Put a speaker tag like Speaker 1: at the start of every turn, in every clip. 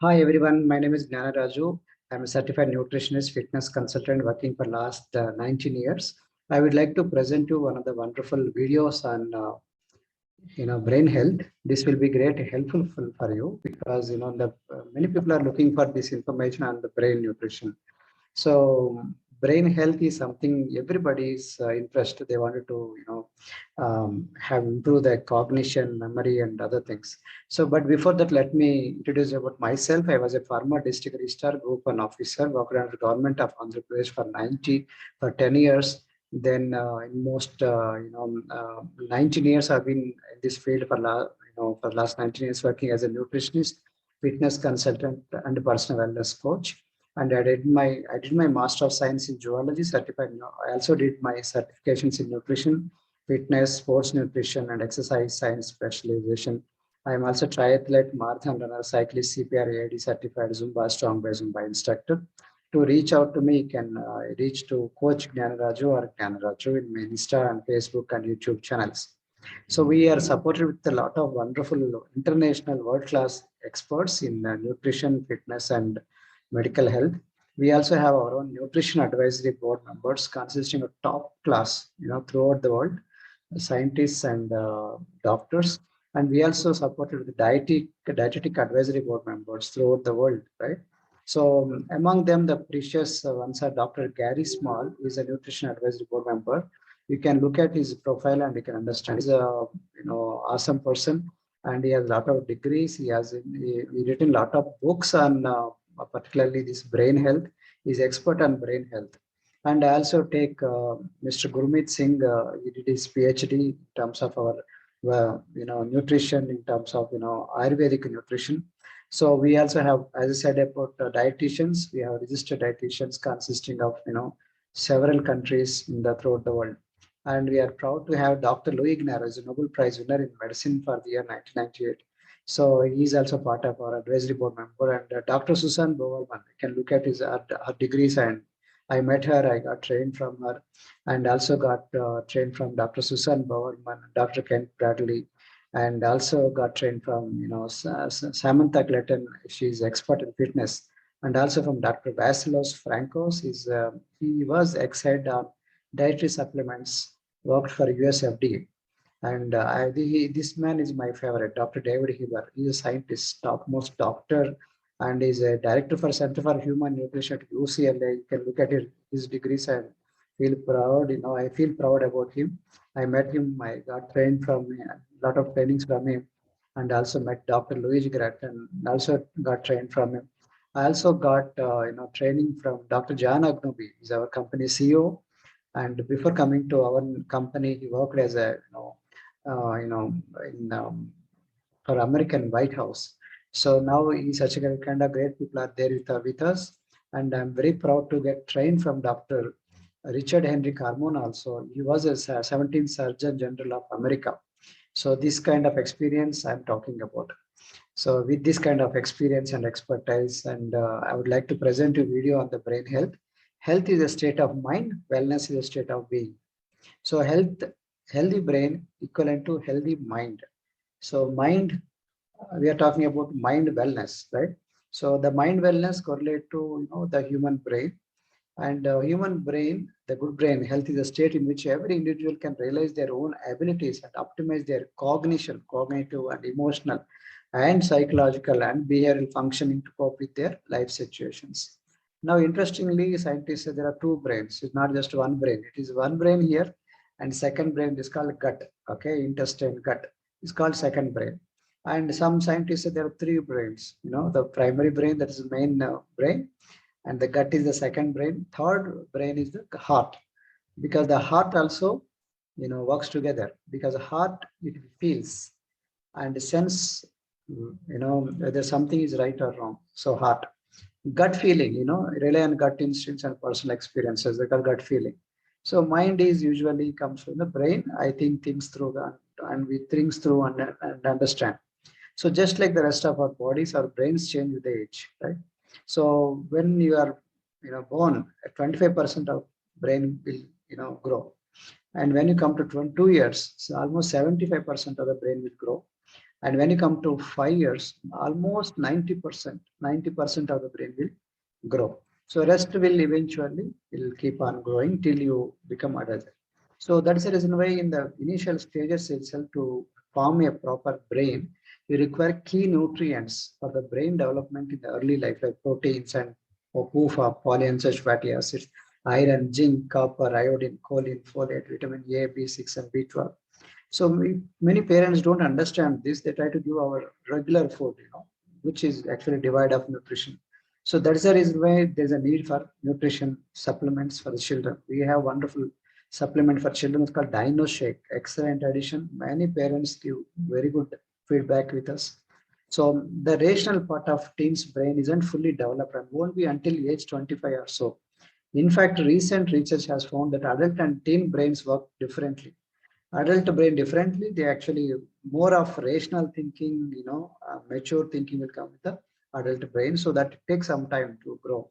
Speaker 1: Hi everyone, my name is Gnana Raju. I'm a certified nutritionist, fitness consultant working for last 19 years. I would like to present you one of the wonderful videos on brain health. This will be great helpful for you because the many people are looking for this information on the brain nutrition. So brain health is something everybody is interested. They wanted to, have improve their cognition, memory, and other things. So, but before that, let me introduce about myself. I was a former district registrar, group one officer, worked under government of Andhra Pradesh for 10 years. Then, in most, 19 years, I've been in this field for last 19 years, working as a nutritionist, fitness consultant, and personal wellness coach. And I did my Master of Science in Zoology certified. I also did my certifications in nutrition, fitness, sports nutrition, and exercise science specialization. I am also triathlete, marathon runner, cyclist, CPR, AID certified, Zumba, Strong by Zumba instructor. To reach out to me, you can reach to Coach Gyanaraju or Gyanaraju in my Insta and Facebook and YouTube channels. So we are supported with a lot of wonderful international world-class experts in nutrition, fitness, and medical health. We also have our own nutrition advisory board members consisting of top class, throughout the world, scientists and doctors. And we also supported with dietetic advisory board members throughout the world, right? So among them, the precious ones are Dr. Gary Small, who is a nutrition advisory board member. You can look at his profile and you can understand. He's a awesome person, and he has a lot of degrees. He written a lot of books on particularly this brain health. He's expert on brain health. And I also take Mr. Gurmeet Singh. He did his PhD in terms of our nutrition, in terms of Ayurvedic nutrition. So we also have, as I said about dietitians, we have registered dietitians consisting of several countries in the throughout the world. And we are proud to have Dr. Louis Ignar as a Nobel Prize winner in medicine for the year 1998. So he's also part of our advisory board member. And Dr. Susan Bowerman, you can look at her degrees, and I met her, I got trained from her, and also got trained from Dr. Susan Bowerman, Dr. Kent Bradley, and also got trained from Samantha Clayton. She's expert in fitness, and also from Dr. Vasilos Frankos. He was ex-head on dietary supplements, worked for US FDA. And this man is my favorite, Dr. David Heber. He's a scientist, topmost doctor, and he's a director for Center for Human Nutrition at UCLA. You can look at his degrees and feel proud. I feel proud about him. I met him. I got trained from him, a lot of trainings from him, and also met Dr. Luigi Grat and also got trained from him. I also got training from Dr. John Agnobi. He's our company CEO. And before coming to our company, he worked as a in for American White House. So now he's such a kind of great people are there with us, and I'm very proud to get trained from Dr. Richard Henry Carmona. Also, he was a 17th Surgeon General of America. So this kind of experience I'm talking about. So with this kind of experience and expertise, and I would like to present a video on the brain health. Health is a state of mind. Wellness is a state of being. So healthy brain equivalent to healthy mind. So mind, we are talking about mind wellness, right? So the mind wellness correlate to the human brain, and human brain, the good brain health is a state in which every individual can realize their own abilities and optimize their cognition, cognitive and emotional, and psychological and behavioral functioning to cope with their life situations. Now, interestingly, scientists say there are two brains. It's not just one brain. It is one brain here, and second brain is called gut. Okay, intestine gut is called second brain. And some scientists say there are three brains. The primary brain, that is the main brain, and the gut is the second brain. Third brain is the heart, because the heart also works together, because the heart, it feels and sense whether something is right or wrong. So heart, gut feeling, rely on gut instincts and personal experiences. They call gut feeling. So mind is usually comes from the brain. I think things through that, and we think through and understand. So just like the rest of our bodies, our brains change with age, right? So when you are born, 25% of brain will grow, and when you come to 22 years, so almost 75% of the brain will grow. And when you come to 5 years, almost 90% of the brain will grow. So rest will eventually will keep on growing till you become adult. So that's the reason why in the initial stages itself to form a proper brain, you require key nutrients for the brain development in the early life, like proteins and PUFA, polyunsaturated fatty acids, iron, zinc, copper, iodine, choline, folate, vitamin A, B6, and B12. So many parents don't understand this. They try to give our regular food, which is actually devoid of nutrition. So that's the reason why there's a need for nutrition supplements for the children. We have wonderful supplement for children. It's called Dino Shake. Excellent addition. Many parents give very good feedback with us. So the rational part of teen's brain isn't fully developed and won't be until age 25 or so. In fact, recent research has found that adult and teen brains work differently. Adult brain differently, they actually more of rational thinking, mature thinking will come with the adult brain, so that it takes some time to grow.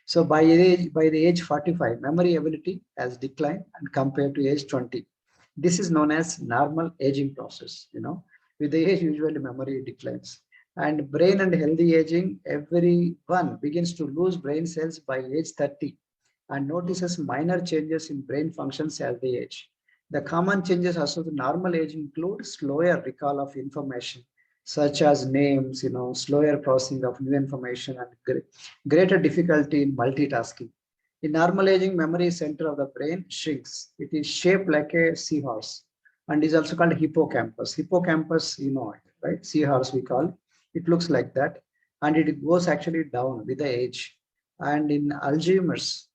Speaker 1: So by the age 45, memory ability has declined and compared to age 20. This is known as normal aging process. With the age, usually memory declines. And brain and healthy aging, everyone begins to lose brain cells by age 30 and notices minor changes in brain functions as they age. The common changes associated with normal age include slower recall of information, such as names, slower processing of new information, and greater difficulty in multitasking. In normal aging, memory center of the brain shrinks. It is shaped like a seahorse and is also called hippocampus. Hippocampus, right? Seahorse we call. It looks like that, and it goes actually down with the age. And in Alzheimer's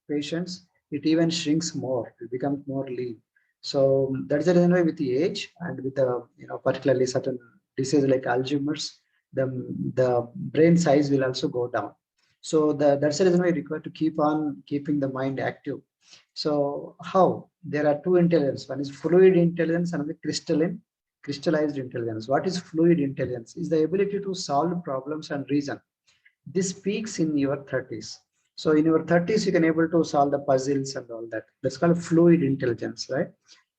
Speaker 1: patients, it even shrinks more, it becomes more lean. So that's the reason why with the age and with the, particularly certain disease like Alzheimer's, the brain size will also go down. So that's the reason why we require to keep on keeping the mind active. So how? There are two intelligence. One is fluid intelligence and the crystallized intelligence. What is fluid intelligence? Is the ability to solve problems and reason. This peaks in your 30s. So in your 30s, you can able to solve the puzzles and all that. That's called fluid intelligence, right?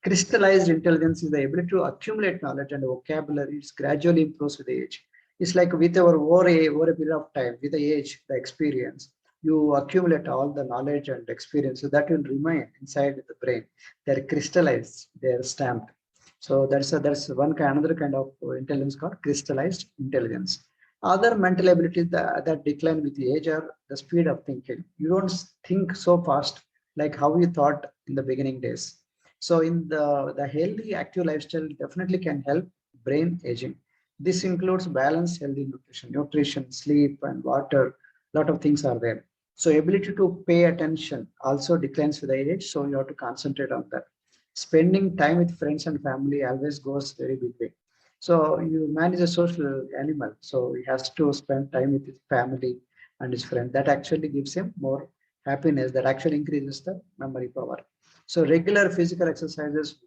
Speaker 1: Crystallized intelligence is the ability to accumulate knowledge and vocabulary. It gradually improves with age. It's like with over a period of time, with the age, the experience, you accumulate all the knowledge and experience. So that will remain inside the brain. They're crystallized, they're stamped. So that's another kind of intelligence called crystallized intelligence. Other mental abilities that decline with the age are the speed of thinking. You don't think so fast like how you thought in the beginning days. So in the healthy, active lifestyle definitely can help brain aging. This includes balanced, healthy nutrition, sleep, and water. A lot of things are there. So ability to pay attention also declines with the age. So you have to concentrate on that. Spending time with friends and family always goes very big way. So man is a social animal. So he has to spend time with his family and his friend. That actually gives him more happiness. That actually increases the memory power. So regular physical exercises,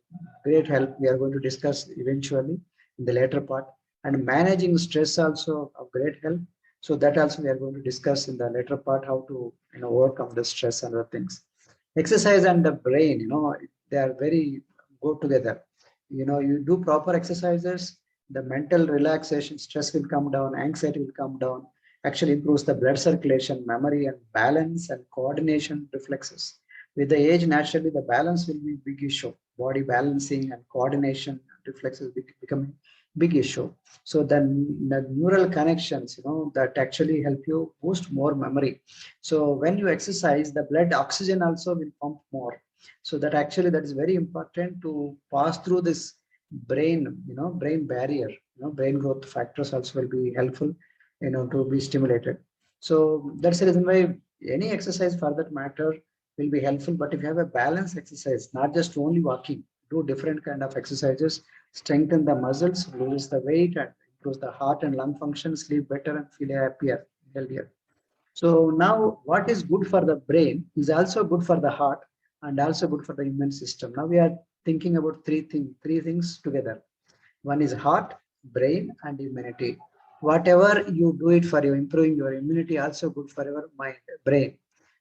Speaker 1: great help. We are going to discuss eventually in the later part. And managing stress also of great help. So that also we are going to discuss in the later part, how to overcome the stress and other things. Exercise and the brain, they are very go together. You do proper exercises, the mental relaxation, stress will come down, anxiety will come down, actually improves the blood circulation, memory, and balance and coordination reflexes. With the age, naturally, the balance will be big issue. Body balancing and coordination reflexes become big issue. So then the neural connections, that actually help you boost more memory. So when you exercise, the blood oxygen also will pump more. So that is very important to pass through this brain, brain barrier. Brain growth factors also will be helpful, to be stimulated. So that's the reason why any exercise for that matter will be helpful. But if you have a balanced exercise, not just only walking, do different kind of exercises, strengthen the muscles, lose the weight, and improve the heart and lung function, sleep better, and feel happier, healthier. So now what is good for the brain is also good for the heart and also good for the immune system. Now we are thinking about three things together. One is heart, brain, and immunity. Whatever you do it for you, improving your immunity, also good for your mind, brain.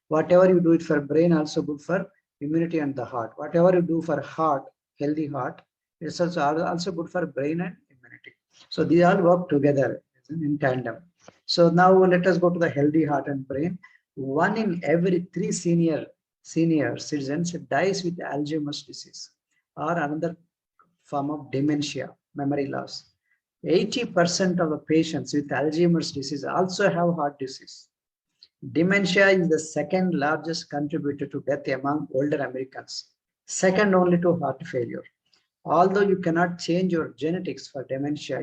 Speaker 1: Whatever you do it for brain, also good for immunity and the heart. Whatever you do for heart, healthy heart, it's also good for brain and immunity. So these all work together in tandem. So now let us go to the healthy heart and brain. 1 in every 3 senior citizens dies with Alzheimer's disease or another form of dementia, memory loss. 80% of the patients with Alzheimer's disease also have heart disease. Dementia is the second largest contributor to death among older Americans, second only to heart failure. Although you cannot change your genetics for dementia,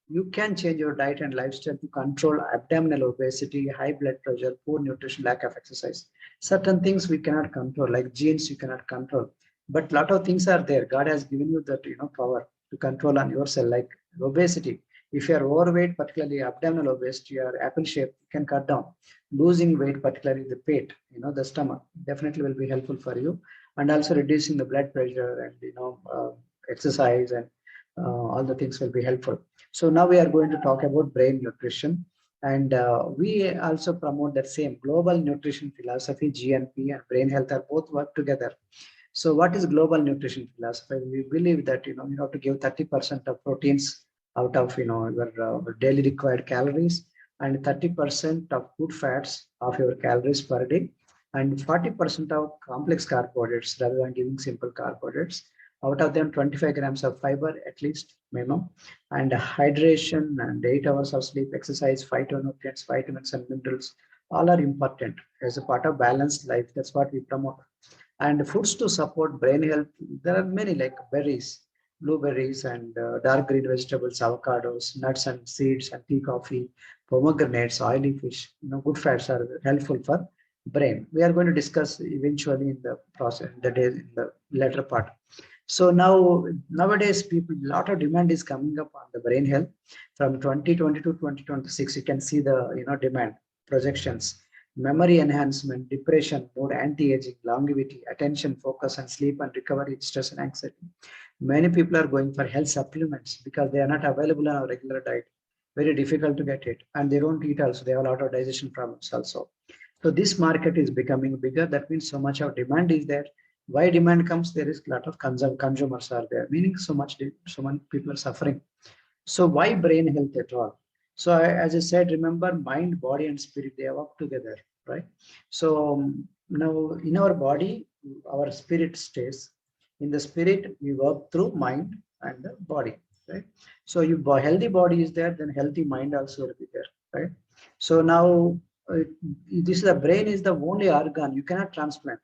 Speaker 1: you can change your diet and lifestyle to control abdominal obesity, high blood pressure, poor nutrition, lack of exercise. Certain things we cannot control, like genes you cannot control. But a lot of things are there. God has given you that power to control on yourself, like obesity. If you are overweight, particularly abdominal obesity or apple shape, you can cut down. Losing weight, particularly the pate, the stomach, definitely will be helpful for you. And also reducing the blood pressure and exercise and all the things will be helpful. So now we are going to talk about brain nutrition, and we also promote that same global nutrition philosophy. GNP and brain health are both work together. So what is global nutrition philosophy? We believe that you have to give 30% of proteins out of your daily required calories, and 30% of good fats of your calories per day, and 40% of complex carbohydrates rather than giving simple carbohydrates. Out of them, 25 grams of fiber at least minimum, and hydration and 8 hours of sleep, exercise, phytonutrients, vitamins and minerals, all are important as a part of balanced life. That's what we promote. And foods to support brain health, there are many, like berries, blueberries and dark green vegetables, avocados, nuts and seeds and tea, coffee, pomegranates, oily fish. Good fats are helpful for brain. We are going to discuss eventually in the process, in the later part. So nowadays, people, a lot of demand is coming up on the brain health from 2020 to 2026. You can see the demand projections: memory enhancement, depression, mood, anti-aging, longevity, attention, focus, and sleep and recovery, stress and anxiety. Many people are going for health supplements because they are not available on a regular diet. Very difficult to get it, and they don't eat also. They have a lot of digestion problems also. So this market is becoming bigger. That means so much of demand is there. Why demand comes? There is a lot of consumers are there, meaning so many people are suffering. So why brain health at all? So as I said, remember, mind, body, and spirit, they work together, right? So now in our body, our spirit stays. In the spirit, we work through mind and the body, right? So if a healthy body is there, then healthy mind also will be there, right? So now this is the brain is the only organ you cannot transplant.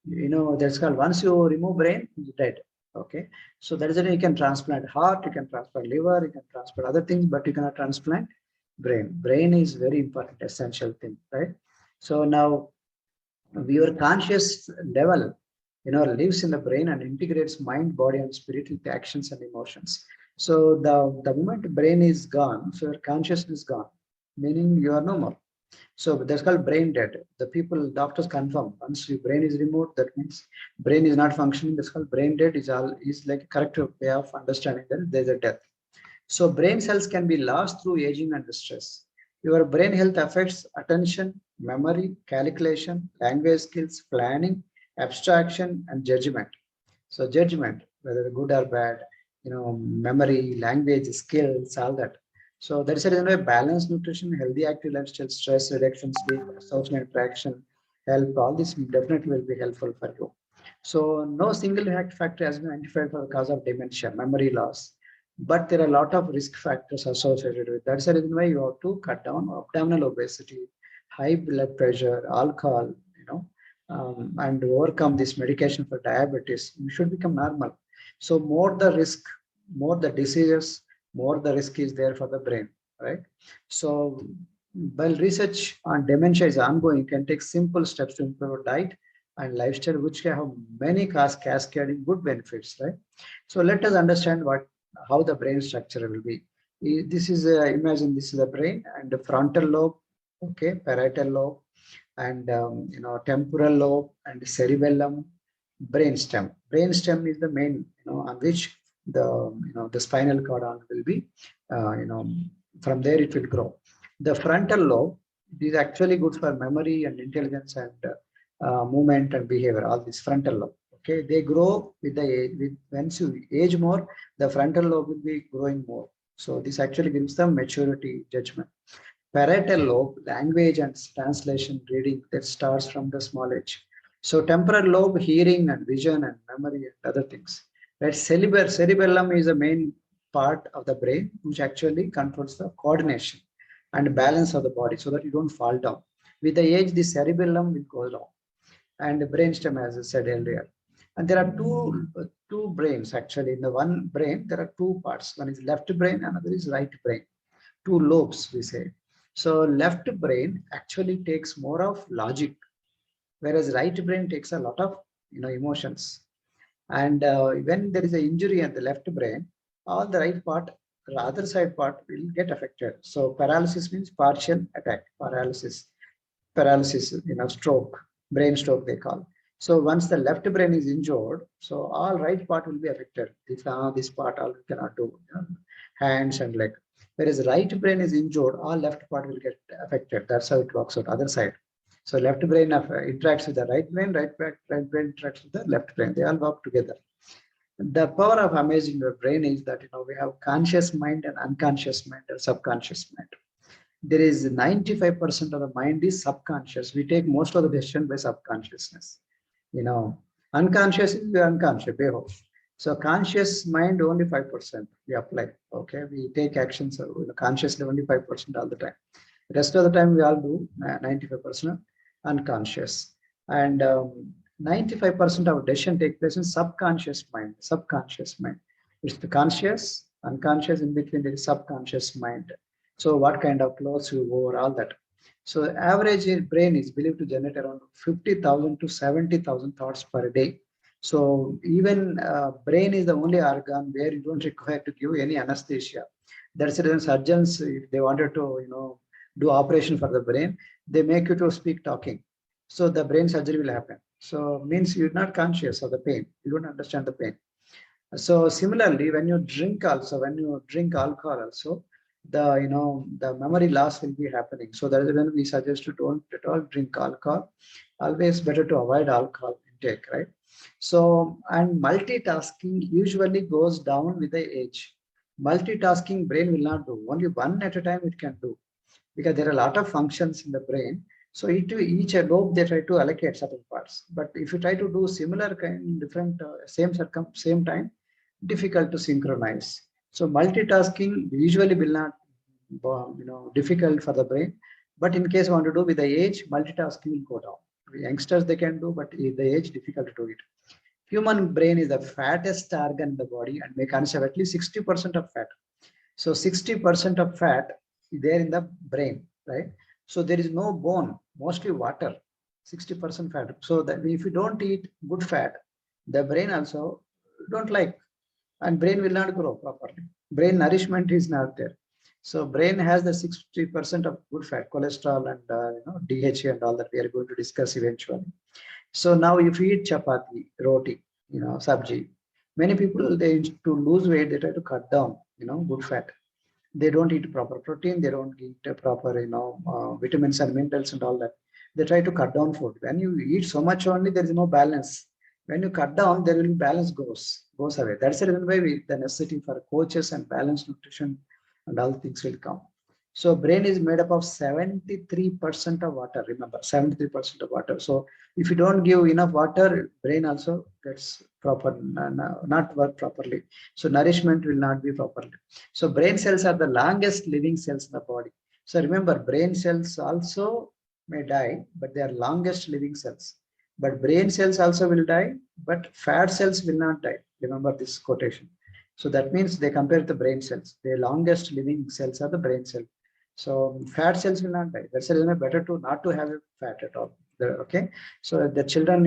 Speaker 1: That's called, once you remove brain, it's dead. Okay. So that is why you can transplant heart, you can transplant liver, you can transplant other things, but you cannot transplant brain. Brain is very important, essential thing, right? So now your conscious level, lives in the brain and integrates mind, body, and spirit with actions and emotions. So the moment brain is gone, so your consciousness is gone, meaning you are no more. So that's called brain dead. The people, doctors confirm, once your brain is removed, that means brain is not functioning. That's called brain dead. Is like a correct way of understanding that there's a death. So brain cells can be lost through aging and stress. Your brain health affects attention, memory, calculation, language skills, planning, abstraction, and judgment. So judgment, whether good or bad, memory, language, skills, all that. So there is a reason why balanced nutrition, healthy active lifestyle, stress reduction, sleep, social interaction, help, all this definitely will be helpful for you. So no single factor has been identified for the cause of dementia, memory loss, but there are a lot of risk factors associated with that. That's the reason why you have to cut down abdominal obesity, high blood pressure, alcohol, and overcome this medication for diabetes. You should become normal. So more the risk, more the diseases, more the risk is there for the brain, right? So while research on dementia is ongoing, you can take simple steps to improve diet and lifestyle, which can have many cascading good benefits, right? So let us understand how the brain structure will be. This is imagine this is the brain and the frontal lobe, okay, parietal lobe, and temporal lobe and cerebellum, brainstem. Brainstem is the main, on which the spinal cord on will be, from there it will grow. The frontal lobe is actually good for memory and intelligence and movement and behavior. All this frontal lobe. Okay, they grow with the age. Once you age more, the frontal lobe will be growing more. So this actually gives them maturity judgment. Parietal lobe, language and translation reading that starts from the small age. So temporal lobe, hearing and vision and memory and other things. Right? Cerebellum is the main part of the brain which actually controls the coordination and balance of the body so that you don't fall down. With the age, the cerebellum will go down and the brainstem, as I said earlier. And there are two brains actually. In the one brain, there are two parts. One is left brain, another is right brain. Two lobes, we say. So left brain actually takes more of logic, whereas right brain takes a lot of emotions. And when there is an injury at the left brain, all the right part, the other side part will get affected. So paralysis means partial attack, paralysis, stroke, brain stroke they call. So once the left brain is injured, so all right part will be affected. This part all cannot do, hands and leg. Whereas right brain is injured, all left part will get affected. That's how it works out, other side. So left brain interacts with the right brain, right brain interacts with the left brain. They all work together. The power of amazing your brain is that we have conscious mind and unconscious mind or subconscious mind. There is 95% of the mind is subconscious. We take most of the decision by subconsciousness. Unconscious is unconscious, behold. So conscious mind only 5% we apply. Okay, we take actions consciously only 5% all the time. The rest of the time we all do 95% unconscious. And 95% of decision take place in subconscious mind. Subconscious mind. It's the conscious, unconscious, in between there is subconscious mind. So what kind of clothes you wore, all that. So average brain is believed to generate around 50,000 to 70,000 thoughts per day. So even brain is the only organ where you don't require to give any anesthesia. That's the reason surgeons, if they wanted to, do operation for the brain, they make you to speak talking. So the brain surgery will happen. So means you're not conscious of the pain. You don't understand the pain. So similarly, when you drink alcohol also, the memory loss will be happening. So that is when we suggest to don't at all drink alcohol. Always better to avoid alcohol intake, right? So, and multitasking usually goes down with the age. Multitasking brain will not do. Only one at a time it can do, because there are a lot of functions in the brain. So each lobe they try to allocate certain parts. But if you try to do similar kind, different same time, difficult to synchronize. So multitasking usually will not, difficult for the brain. But in case you want to do with the age, multitasking will go down. Youngsters they can do, but with the age, difficult to do it. Human brain is the fattest organ in the body and may consist of at least 60% of fat. So 60% of fat is there in the brain, right? So there is no bone, mostly water, 60% fat. So that if you don't eat good fat, the brain also don't like, and brain will not grow properly. Brain nourishment is not there. So brain has the 60% of good fat, cholesterol and DHA and all that we are going to discuss eventually. So now if you eat chapati, roti, sabji, many people they to lose weight, they try to cut down, good fat. They don't eat proper protein, they don't eat proper, vitamins and minerals and all that. They try to cut down food. When you eat so much only, there is no balance. When you cut down, there will be balance goes away. That's the reason why the necessity for coaches and balanced nutrition and all things will come. So brain is made up of 73% of water. Remember, 73% of water. So if you don't give enough water, brain also gets not work properly. So nourishment will not be properly. So brain cells are the longest living cells in the body. So remember, brain cells also may die, but they are longest living cells. But brain cells also will die, but fat cells will not die. Remember this quotation. So that means they compare the brain cells. The longest living cells are the brain cells. So fat cells will not die. That's the reason better to not to have fat at all. Okay. So the children,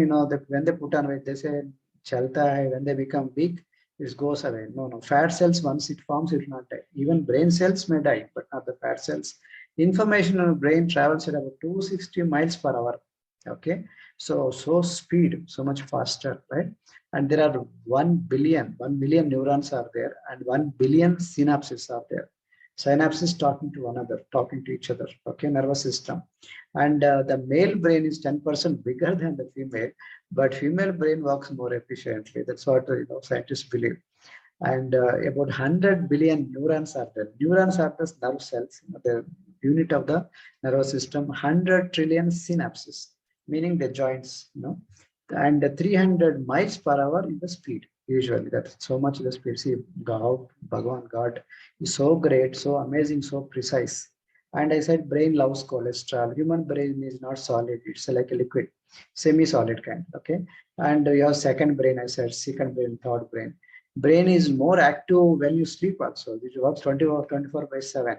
Speaker 1: when they put on weight, they say chalta hai. When they become big, this goes away. No. Fat cells, once it forms, it will not die. Even brain cells may die, but not the fat cells. Information in the brain travels at about 260 miles per hour. Okay. So speed, so much faster, right? And there are 1 million neurons are there, and 1 billion synapses are there. Synapses talking to each other. Okay, nervous system. And the male brain is 10% bigger than the female, but female brain works more efficiently. That's what scientists believe. And about 100 billion neurons are there. Neurons are the nerve cells, the unit of the nervous system. 100 trillion synapses, meaning the joints, and 300 miles per hour is the speed. Usually, that's so much the speed. See, God, Bhagavan, God is so great, so amazing, so precise. And I said, brain loves cholesterol. Human brain is not solid; it's like a liquid, semi-solid kind. Okay, and your second brain, I said, second brain, third brain. Brain is more active when you sleep also. It works 24 by 7.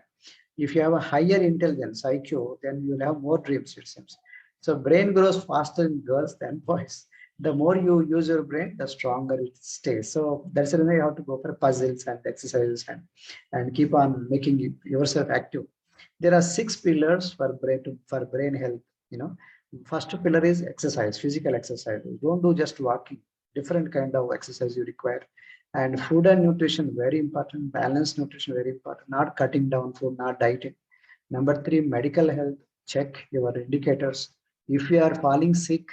Speaker 1: If you have a higher intelligence, IQ, then you'll have more dreams, it seems. So brain grows faster in girls than boys. The more you use your brain, the stronger it stays. So that's the reason you have to go for puzzles and exercises and keep on making yourself active. There are 6 pillars for brain health. You know, first pillar is exercise, physical exercise. Don't do just walking. Different kind of exercise you require. And food and nutrition, very important. Balanced nutrition, very important. Not cutting down food, not dieting. Number three, medical health. Check your indicators. If you are falling sick,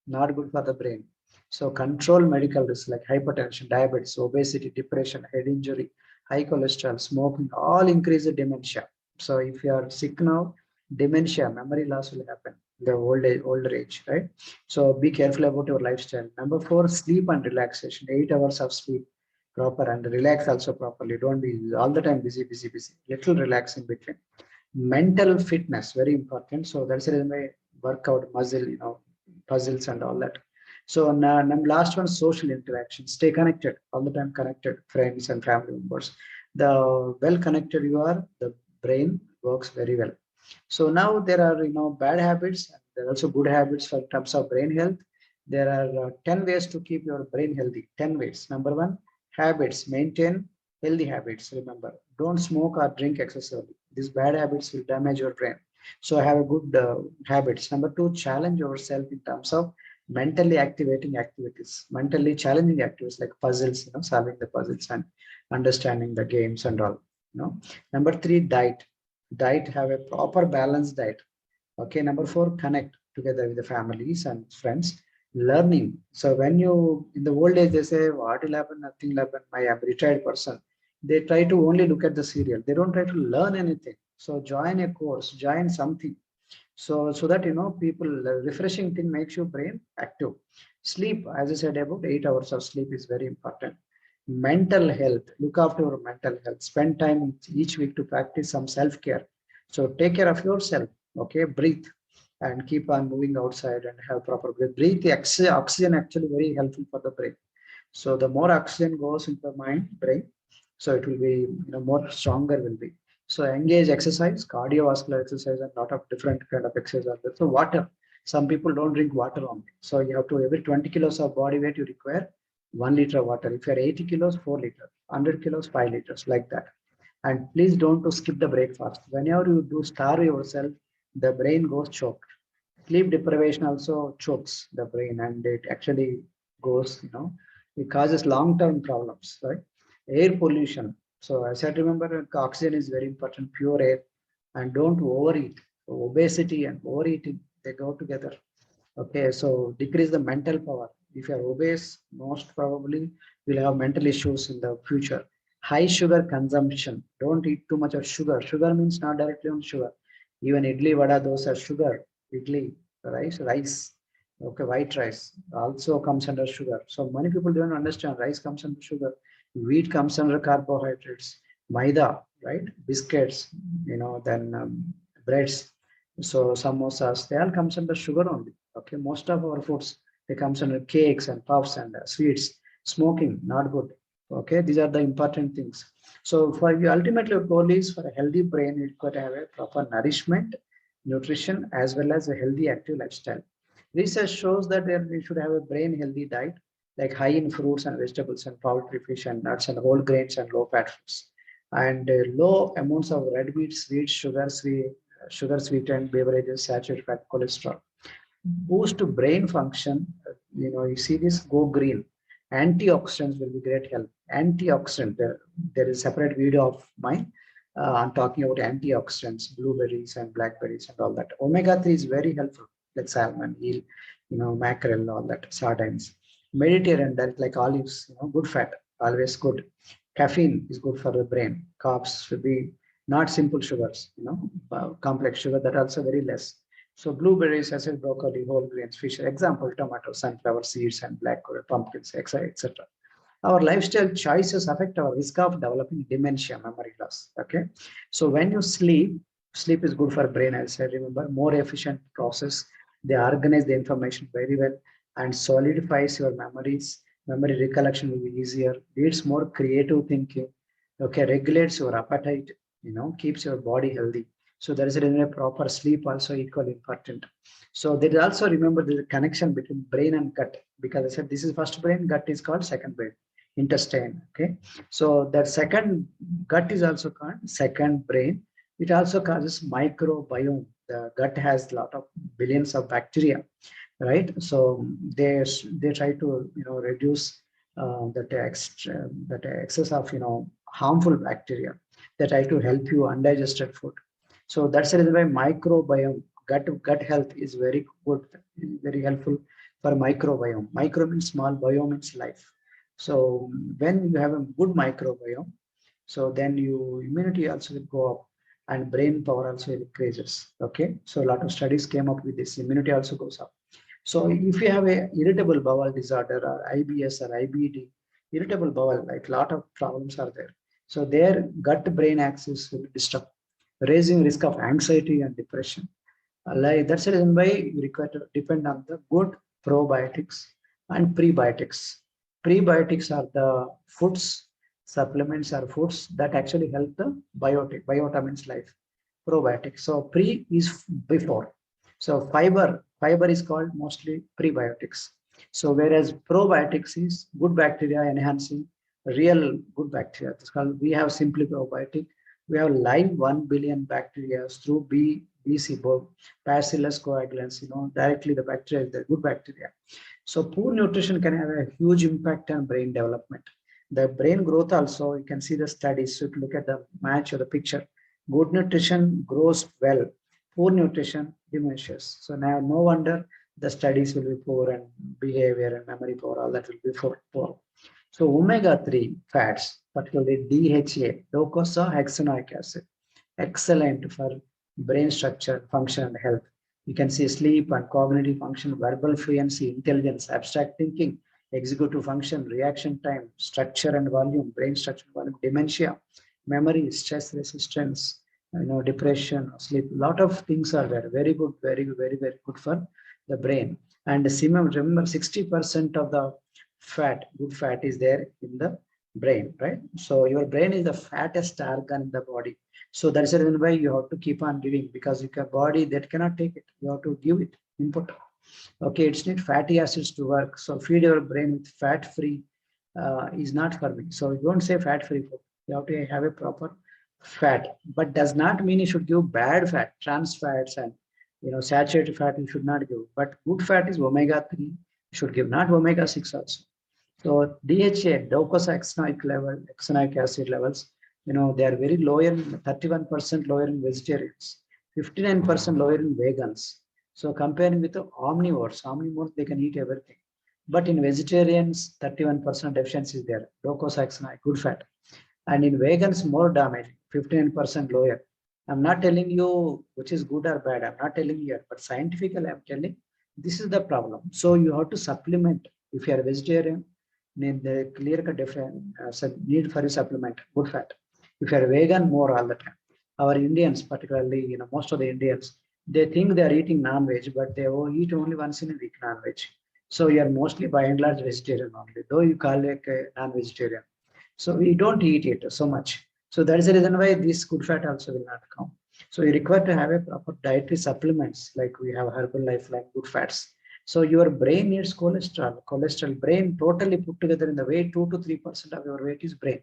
Speaker 1: not good for the brain. So control medical risks like hypertension, diabetes, obesity, depression, head injury, high cholesterol, smoking, all increase the dementia. So if you are sick now, dementia, memory loss will happen in the older age, right? So be careful about your lifestyle. Number four, sleep and relaxation. 8 hours of sleep proper and relax also properly. Don't be all the time busy, busy, busy. Little relax in between. Mental fitness, very important. So that's the reason I workout, muscle, puzzles and all that. So last one, social interaction. Stay connected, all the time connected, friends and family members. The well connected you are, the brain works very well. So now there are bad habits. There are also good habits for terms of brain health. There are 10 ways to keep your brain healthy. 10 ways. Number one, habits. Maintain healthy habits. Remember, don't smoke or drink excessively. These bad habits will damage your brain. So have a good habits. Number two, challenge yourself in terms of mentally activating activities, mentally challenging activities like puzzles, solving the puzzles and understanding the games and all. Number three, diet. Diet, have a proper balanced diet. Okay. Number four, connect together with the families and friends. Learning. So when you in the old age they say what will happen, nothing will happen. I am a retired person. They try to only look at the serial. They don't try to learn anything. So join a course, join something. So that people refreshing thing makes your brain active. Sleep, as I said, about 8 hours of sleep is very important. Mental health, look after your mental health. Spend time each week to practice some self-care. So take care of yourself. Okay, breathe and keep on moving outside and have proper breath. Breathe the oxygen actually very helpful for the brain. So the more oxygen goes into the brain, so it will be more stronger will be. So engage exercise, cardiovascular exercise, and lot of different kind of exercise are there. So water. Some people don't drink water only. So you have to every 20 kilos of body weight you require 1 liter of water. If you're 80 kilos, 4 liters, 100 kilos, 5 liters, like that. And please don't to skip the breakfast. Whenever you do starve yourself, the brain goes choked. Sleep deprivation also chokes the brain and it actually goes, it causes long-term problems, right? Air pollution. So as I remember, oxygen is very important, pure air, and don't overeat. So obesity and overeating, they go together. Okay, so decrease the mental power. If you are obese, most probably you'll have mental issues in the future. High sugar consumption. Don't eat too much of sugar. Sugar means not directly on sugar. Even idli, vada, dosa, sugar, idli, rice. Okay, white rice also comes under sugar. So many people don't understand rice comes under sugar. Wheat comes under carbohydrates. Maida, right? Biscuits, then breads. So samosas, they all comes under sugar only. Okay, most of our foods they comes under cakes and puffs and sweets. Smoking, not good. Okay, these are the important things. So for you, ultimately, your goal is for a healthy brain, you got to have a proper nourishment, nutrition, as well as a healthy active lifestyle. Research shows that we should have a brain healthy diet, like high in fruits and vegetables and poultry, fish and nuts and whole grains and low fat foods. And low amounts of red meat, sweet, sugar sweetened beverages, saturated fat, cholesterol. Boost brain function. You see this, go green. Antioxidants will be great help. Antioxidant, there is a separate video of mine. I'm talking about antioxidants, blueberries and blackberries and all that. Omega-3 is very helpful, like salmon, eel, mackerel, all that, sardines. Mediterranean, that like olives, good fat. always good. Caffeine is good for the brain. Carbs should be not simple sugars, complex sugar that also very less. So blueberries, I said broccoli, whole grains, fish. Example, tomato, sunflower seeds, and black pumpkins, etc. Our lifestyle choices affect our risk of developing dementia, memory loss. Okay, so when you sleep is good for brain. I said, remember, more efficient process. They organize the information very well and solidifies your memories. Memory recollection will be easier. Leads more creative thinking. Okay, regulates your appetite. Keeps your body healthy. So there is a proper sleep also equally important. So there is also, remember, there is a connection between brain and gut, because I said this is first brain, gut is called second brain, intestine. Okay, so that second gut is also called second brain. It also causes microbiome. The gut has a lot of billions of bacteria, right? So they try to reduce that excess of harmful bacteria. They try to help you undigested food. So that's the reason why microbiome, gut health is very good, very helpful for microbiome. Micro means small, biome means life. So when you have a good microbiome, so then your immunity also will go up and brain power also increases. Okay, so a lot of studies came up with this. Immunity also goes up. So if you have a irritable bowel disorder or IBS or IBD, irritable bowel, like a lot of problems are there. So their gut-brain axis will be disturbed, raising risk of anxiety and depression. Like that's the reason why you require to depend on the good probiotics and prebiotics. Prebiotics are the foods, supplements are foods that actually help the biotic. Biota means life. Probiotics. So pre is before. So fiber is called mostly prebiotics. So whereas probiotics is good bacteria enhancing real good bacteria. It's called, we have simply probiotic. We have live 1 billion bacteria through BC, Bacillus coagulans, directly the bacteria is the good bacteria. So poor nutrition can have a huge impact on brain development. The brain growth also, you can see the studies. So if you look at the match or the picture, good nutrition grows well. Poor nutrition diminishes. So now no wonder the studies will be poor and behavior and memory poor, all that will be poor. So omega-3 fats, particularly DHA, docosahexaenoic acid, excellent for brain structure, function, and health. You can see sleep and cognitive function, verbal fluency, intelligence, abstract thinking, executive function, reaction time, structure and volume, brain structure and volume, dementia, memory, stress resistance, depression, sleep. A lot of things are there. Very good, very, very, very good for the brain. And remember, 60% of the good fat is there in the brain, right? So your brain is the fattest organ in the body. So that's the reason why you have to keep on giving, because your body that cannot take it, you have to give it input. Okay, it's need fatty acids to work. So feed your brain with fat-free is not for me. So you don't say fat-free food. You have to have a proper fat, but does not mean you should give bad fat, trans fats and saturated fat you should not give. But good fat is omega-3. You should give, not omega-6 also. So DHA, docosahexaenoic acid levels, they are very low in 31% lower in vegetarians, 59% lower in vegans. So comparing with the omnivores, they can eat everything. But in vegetarians, 31% deficiency is there, docosahexaenoic, good fat. And in vegans, more damaging, 59% lower. I'm not telling you which is good or bad. I'm not telling you here, but scientifically, I'm telling this is the problem. So you have to supplement. If you are a vegetarian, the clear cut need for a supplement, good fat. If you are vegan, more all the time. Our Indians, particularly, most of the Indians, they think they are eating non-veg, but they eat only once in a week non-veg. So you are mostly by and large vegetarian only, though you call it a non-vegetarian. So we don't eat it so much. So that is the reason why this good fat also will not come. So you require to have a proper dietary supplements, like we have Herbalife, like good fats. So your brain needs cholesterol. Cholesterol, brain totally put together in the weight, 2 to 3% of your weight is brain.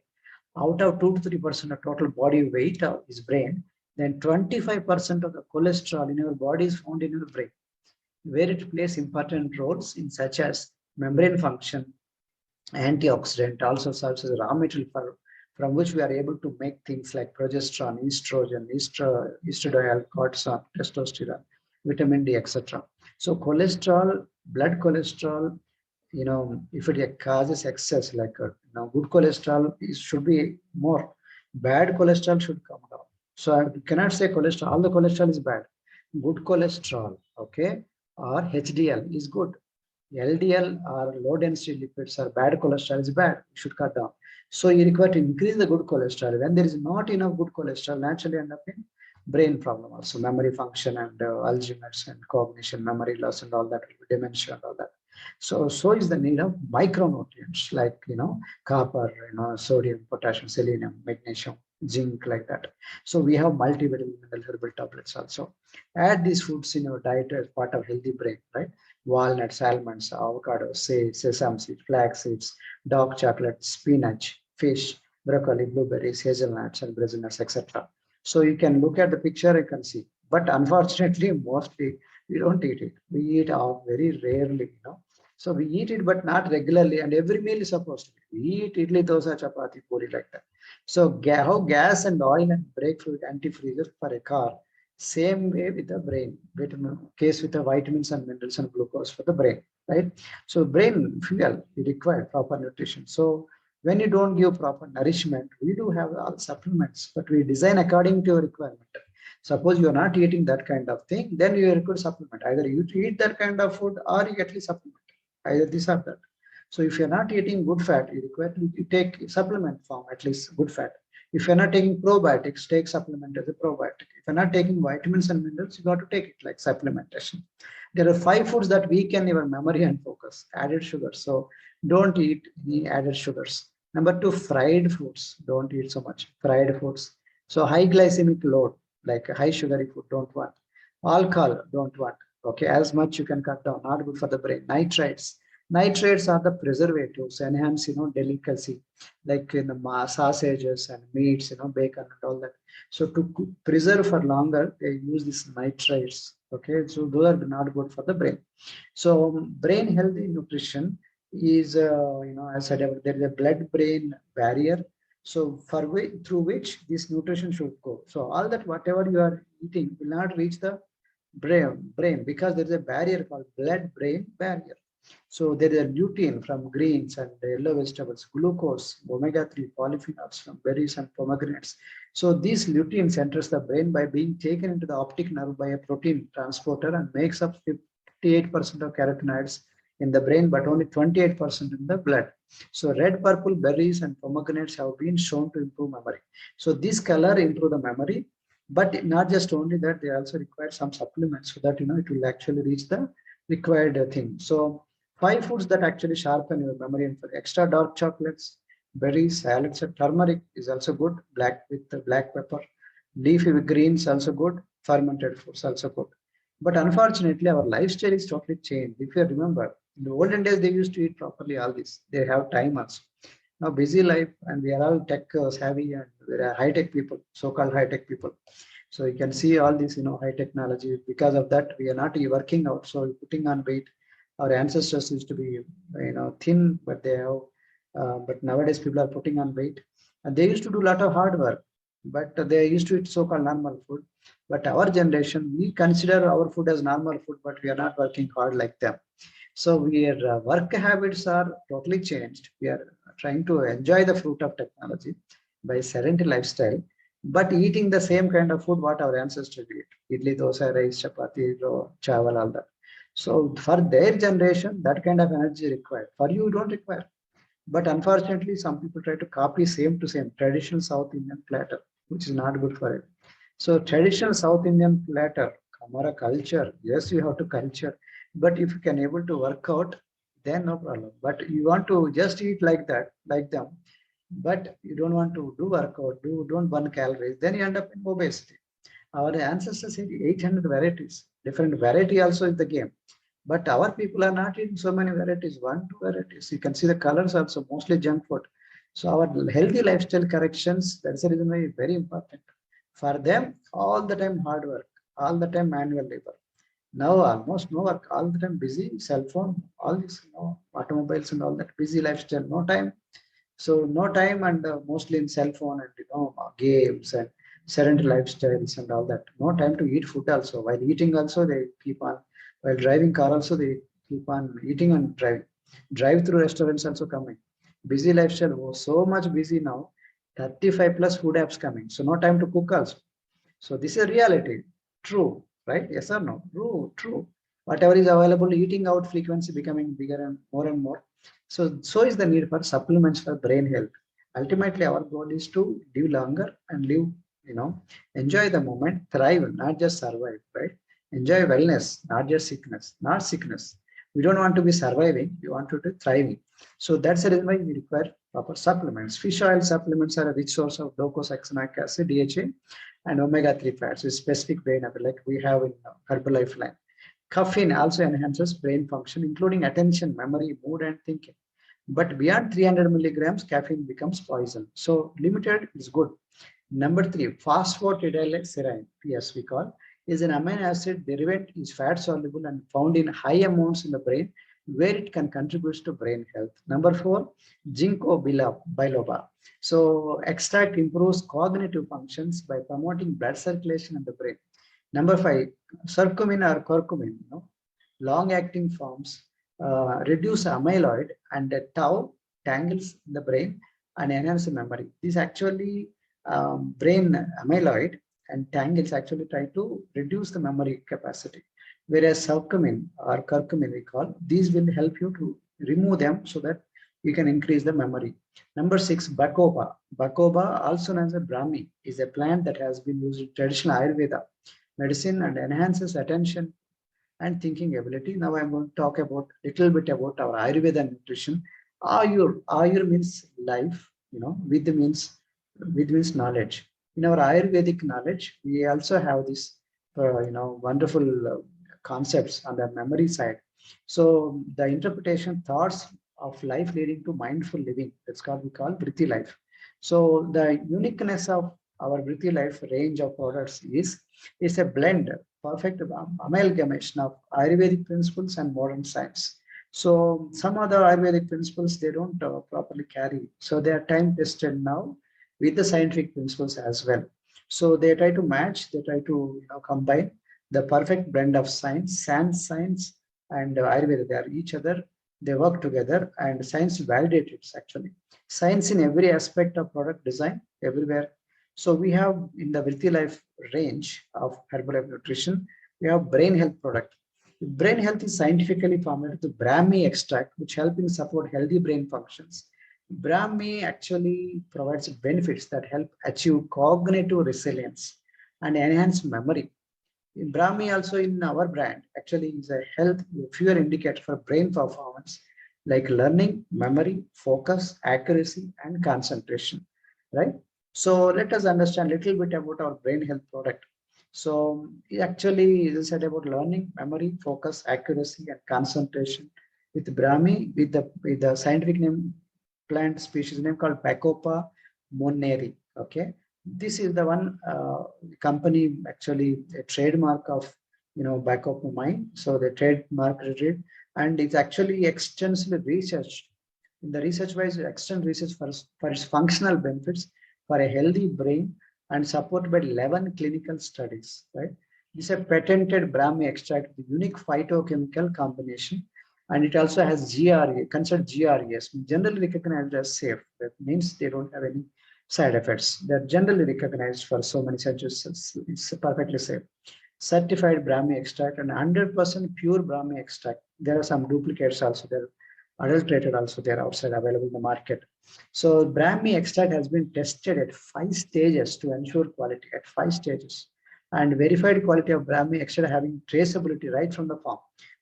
Speaker 1: Out of 2 to 3% of total body weight is brain, then 25% of the cholesterol in your body is found in your brain, where it plays important roles in such as membrane function, antioxidant, also serves as a raw material from which we are able to make things like progesterone, estrogen, estradiol, cortisol, testosterone, vitamin D, etc. So cholesterol, blood cholesterol, if it causes excess, like good cholesterol should be more, bad cholesterol should come down. So I cannot say cholesterol, all the cholesterol is bad. Good cholesterol, okay, or HDL is good. LDL or low density lipids or bad cholesterol is bad. You should cut down. So you require to increase the good cholesterol. When there is not enough good cholesterol, naturally end up in brain problem also, memory function and Alzheimer's and cognition, memory loss and all that, dementia and all that. So is the need of micronutrients like copper, sodium, potassium, selenium, magnesium, zinc, like that. So we have multivitamin mineral herbal tablets also. Add these foods in your diet as part of healthy brain, right? Walnuts, almonds, avocados, sesame seeds, flax seeds, dark chocolate, spinach, fish, broccoli, blueberries, hazelnuts, and Brazil nuts, etc. So you can look at the picture, you can see. But unfortunately, mostly we don't eat it. We eat very rarely. So we eat it, but not regularly. And every meal is supposed to be. We eat idli, dosa, chapati, puri, like that. So how gas and oil and brake fluid, antifreeze for a car, same way with the brain. Case with the vitamins and minerals and glucose for the brain, right? So brain fuel, you require proper nutrition. So when you don't give proper nourishment, we do have all supplements, but we design according to your requirement. Suppose you are not eating that kind of thing, then you require supplement. Either you eat that kind of food or you at least supplement. Either this or that. So if you're not eating good fat, you require to take supplement form, at least good fat. If you're not taking probiotics, take supplement as a probiotic. If you're not taking vitamins and minerals, you got to take it like supplementation. There are 5 foods that weaken your memory and focus. Added sugar. So don't eat any added sugars. Number 2, fried foods. Don't eat so much fried foods. So high glycemic load, like high sugary food, don't want. Alcohol, don't want. Okay, as much you can cut down, not good for the brain. Nitrates. Nitrates are the preservatives, enhance, delicacy, like in the sausages and meats, bacon and all that. So to preserve for longer, they use these nitrates. Okay, so those are not good for the brain. So brain healthy nutrition is, as I said, there is a blood-brain barrier. So through which this nutrition should go. So all that whatever you are eating will not reach the brain because there is a barrier called blood-brain barrier. So there is a lutein from greens and yellow vegetables, glucose, omega-3, polyphenols from berries and pomegranates. So these luteins enters the brain by being taken into the optic nerve by a protein transporter and makes up 58% of carotenoids in the brain, but only 28% in the blood. So red, purple berries and pomegranates have been shown to improve memory. So this color improve the memory, but not just only that, they also require some supplements so that it will actually reach the required thing. So 5 foods that actually sharpen your memory and for extra dark chocolates, berries, salads, turmeric is also good, black with the black pepper, leafy greens also good, fermented foods also good. But unfortunately, our lifestyle is totally changed. If you remember, in the olden days, they used to eat properly all this. They have time also. Now, busy life, and we are all tech savvy and we are high-tech people, so-called high-tech people. So you can see all this, high technology. Because of that, we are not working out. So putting on weight. Our ancestors used to be, thin, but but nowadays people are putting on weight, and they used to do a lot of hard work, but they used to eat so-called normal food. But our generation, we consider our food as normal food, but we are not working hard like them. So our work habits are totally changed. We are trying to enjoy the fruit of technology by sedentary lifestyle, but eating the same kind of food what our ancestors eat: idli, dosa, rice, chapati, chawal, all that. So for their generation, that kind of energy is required. For you don't require. But unfortunately, some people try to copy same to same traditional South Indian platter, which is not good for it. So traditional South Indian platter, Kamara culture, yes, you have to culture, but if you can able to work out, then no problem. But you want to just eat like that, like them, but you don't want to do workout, don't burn calories, then you end up in obesity. Our ancestors had 800 varieties. Different variety also is the game. But our people are not eating so many varieties, 1, 2 varieties. You can see the colors also, mostly junk food. So our healthy lifestyle corrections, that's the reason why it's very important. For them, all the time hard work, all the time manual labor. Now almost no work, all the time busy, cell phone, all this, automobiles and all that, busy lifestyle, no time. So no time and mostly in cell phone and games and sedentary lifestyles and all that. No time to eat food also. While eating also they keep on, while driving car also they keep on eating and driving. Drive-through restaurants also coming. Busy lifestyle, oh, so much busy now. 35 plus food apps coming. So no time to cook also. So this is reality. True, right? Yes or no? True, true. Whatever is available, eating out frequency becoming bigger and more. So is the need for supplements for brain health. Ultimately, our goal is to live longer and live, enjoy the moment, thrive, not just survive, right? Enjoy wellness, not just sickness, not sickness. We don't want to be surviving, we want to be thriving. So that's the reason why we require proper supplements. Fish oil supplements are a rich source of docosahexaenoic acid, DHA, and omega-3 fats with specific brain like we have in Herbalife line. Caffeine also enhances brain function, including attention, memory, mood, and thinking. But beyond 300 milligrams, caffeine becomes poison. So limited is good. Number 3, phosphatidylserine, PS we call, is an amino acid derivative, is fat soluble and found in high amounts in the brain, where it can contribute to brain health. Number 4, ginkgo biloba. So extract improves cognitive functions by promoting blood circulation in the brain. Number 5, curcumin or curcumin, long-acting forms reduce amyloid and tau tangles in the brain and enhance memory. These actually brain amyloid and tangles actually try to reduce the memory capacity. Whereas curcumin or curcumin we call, these will help you to remove them so that you can increase the memory. Number 6, Bacopa. Bacopa, also known as a Brahmi, is a plant that has been used in traditional Ayurveda medicine and enhances attention and thinking ability. Now I'm going to talk about little bit about our Ayurveda nutrition. Ayur means life, with means knowledge. In our Ayurvedic knowledge, we also have this, wonderful concepts on the memory side. So the interpretation thoughts of life leading to mindful living. That's what we call Vritti life. So the uniqueness of our Vritti life range of products is a blend, perfect amalgamation of Ayurvedic principles and modern science. So some other Ayurvedic principles they don't properly carry. So they are time tested now with the scientific principles as well. So they try to match, they try to combine the perfect blend of science, science and Ayurveda. They are each other, they work together and science validates it actually. Science in every aspect of product design, everywhere. So we have in the Vritti Life range of Herbalife Nutrition, we have brain health product. Brain health is scientifically formulated to Brahmi extract, which help in support healthy brain functions. Brahmi actually provides benefits that help achieve cognitive resilience and enhance memory. In Brahmi also in our brand actually is a health fewer indicator for brain performance like learning, memory, focus, accuracy, and concentration, right? So let us understand a little bit about our brain health product. So actually, as I said about learning, memory, focus, accuracy, and concentration with Brahmi, with the scientific name, plant species name called Bacopa moneri. Okay, this is the one company actually a trademark of Bacopa mine. So they trademarked it, and it's actually extensively researched. In the research-wise, extensive research for its functional benefits for a healthy brain and supported by 11 clinical studies, right? This is a patented Brahmi extract with unique phytochemical combination, and it also has GRA, considered GRAs, generally recognized as safe. That means they don't have any side effects. They're generally recognized for so many surgeries. It's perfectly safe. Certified Brahmi extract and 100% pure Brahmi extract. There are some duplicates also there, adulterated also they're outside available in the market. So Brahmi extract has been tested at 5 stages to ensure quality at 5 stages, and verified quality of Brahmi extract having traceability right from the farm.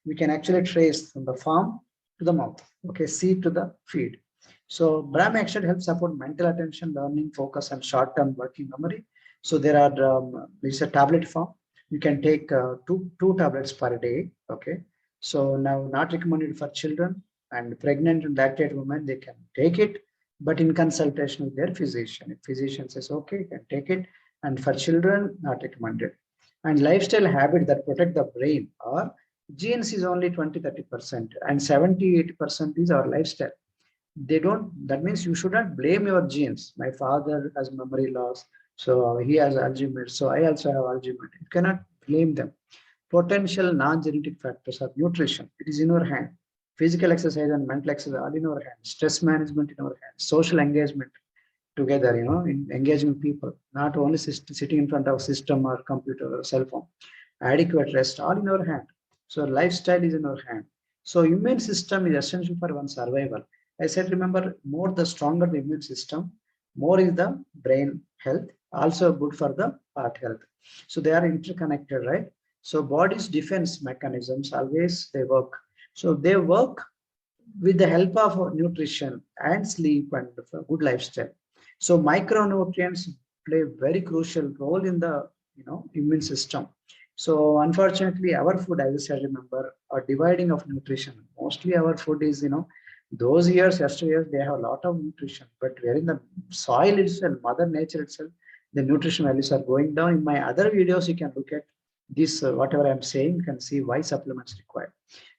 Speaker 1: We can actually trace from the farm to the mouth, okay, seed to the feed. So Brahmi extract helps support mental attention, learning, focus, and short-term working memory. So there are it's a tablet form. You can take two tablets per day. Okay. So now not recommended for children and pregnant and lactated women. They can take it, but in consultation with their physician. If physician says okay, you can take it. And for children, not recommended. And lifestyle habits that protect the brain are genes is only 20-30%, and 70-80% is our lifestyle. They don't. That means you should not blame your genes. My father has memory loss, so he has Alzheimer's, so I also have Alzheimer's. You cannot blame them. Potential non-genetic factors of nutrition. It is in your hand. Physical exercise and mental exercise are in our hands. Stress management in our hands. Social engagement together, in engaging people, not only sitting in front of system or computer or cell phone. Adequate rest, all in our hand. So lifestyle is in our hand. So immune system is essential for one survival. I said, remember, more the stronger the immune system, more is the brain health, also good for the heart health. So they are interconnected, right? So body's defense mechanisms always they work. So they work with the help of nutrition and sleep and good lifestyle. So micronutrients play a very crucial role in the immune system. So unfortunately, our food, as I said, remember, are dividing of nutrition. Mostly our food is, those years, yesteryears, they have a lot of nutrition, but where in the soil itself, Mother Nature itself, the nutrition values are going down. In my other videos, you can look at this, whatever I'm saying, you can see why supplements required.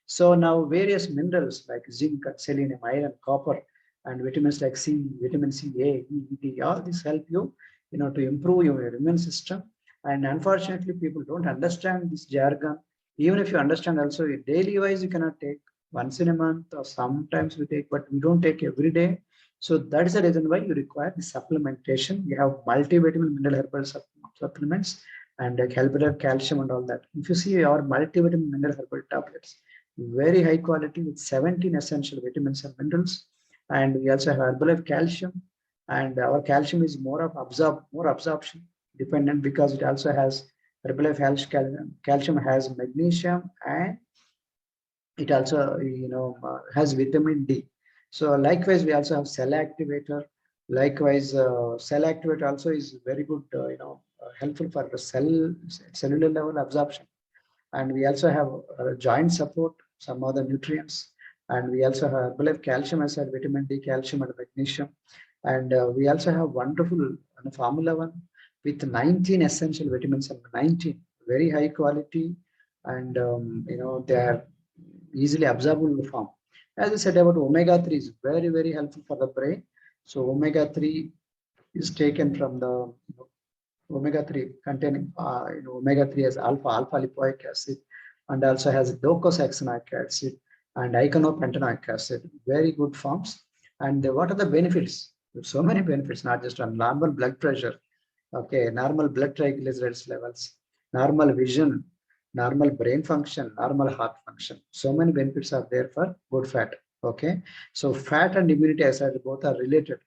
Speaker 1: So now various minerals like zinc, selenium, iron, copper, and vitamins like C, vitamin C, A, E, D, all these help you, to improve your immune system. And unfortunately, people don't understand this jargon. Even if you understand also, daily wise, you cannot take once in a month or sometimes we take, but we don't take every day. So that is the reason why you require the supplementation. You have multivitamin mineral herbal supplements and like herbal calcium and all that. If you see our multivitamin mineral herbal tablets, very high quality with 17 essential vitamins and minerals. And we also have Herbalife calcium. And our calcium is more absorption dependent because it also has Herbalife calcium has magnesium and it also has vitamin D. So likewise, we also have cell activator. Likewise, cell activator also is very good, helpful for the cellular level absorption. And we also have joint support, some other nutrients. And we also have Herbalife calcium, as I said, vitamin D, calcium, and magnesium. And we also have wonderful Formula One with 19 essential vitamins and 19 very high quality, and they are easily absorbable in the form. As I said about omega-3 is very, very helpful for the brain. So omega-3 is taken from the omega-3 containing omega-3 as alpha lipoic acid, and also has docosahexaenoic acid and iconopantenoic acid, very good forms. And what are the benefits? There's so many benefits, not just on normal blood pressure, okay, normal blood triglycerides levels, normal vision, normal brain function, normal heart function. So many benefits are there for good fat. Okay, so fat and immunity, as I said, both are related.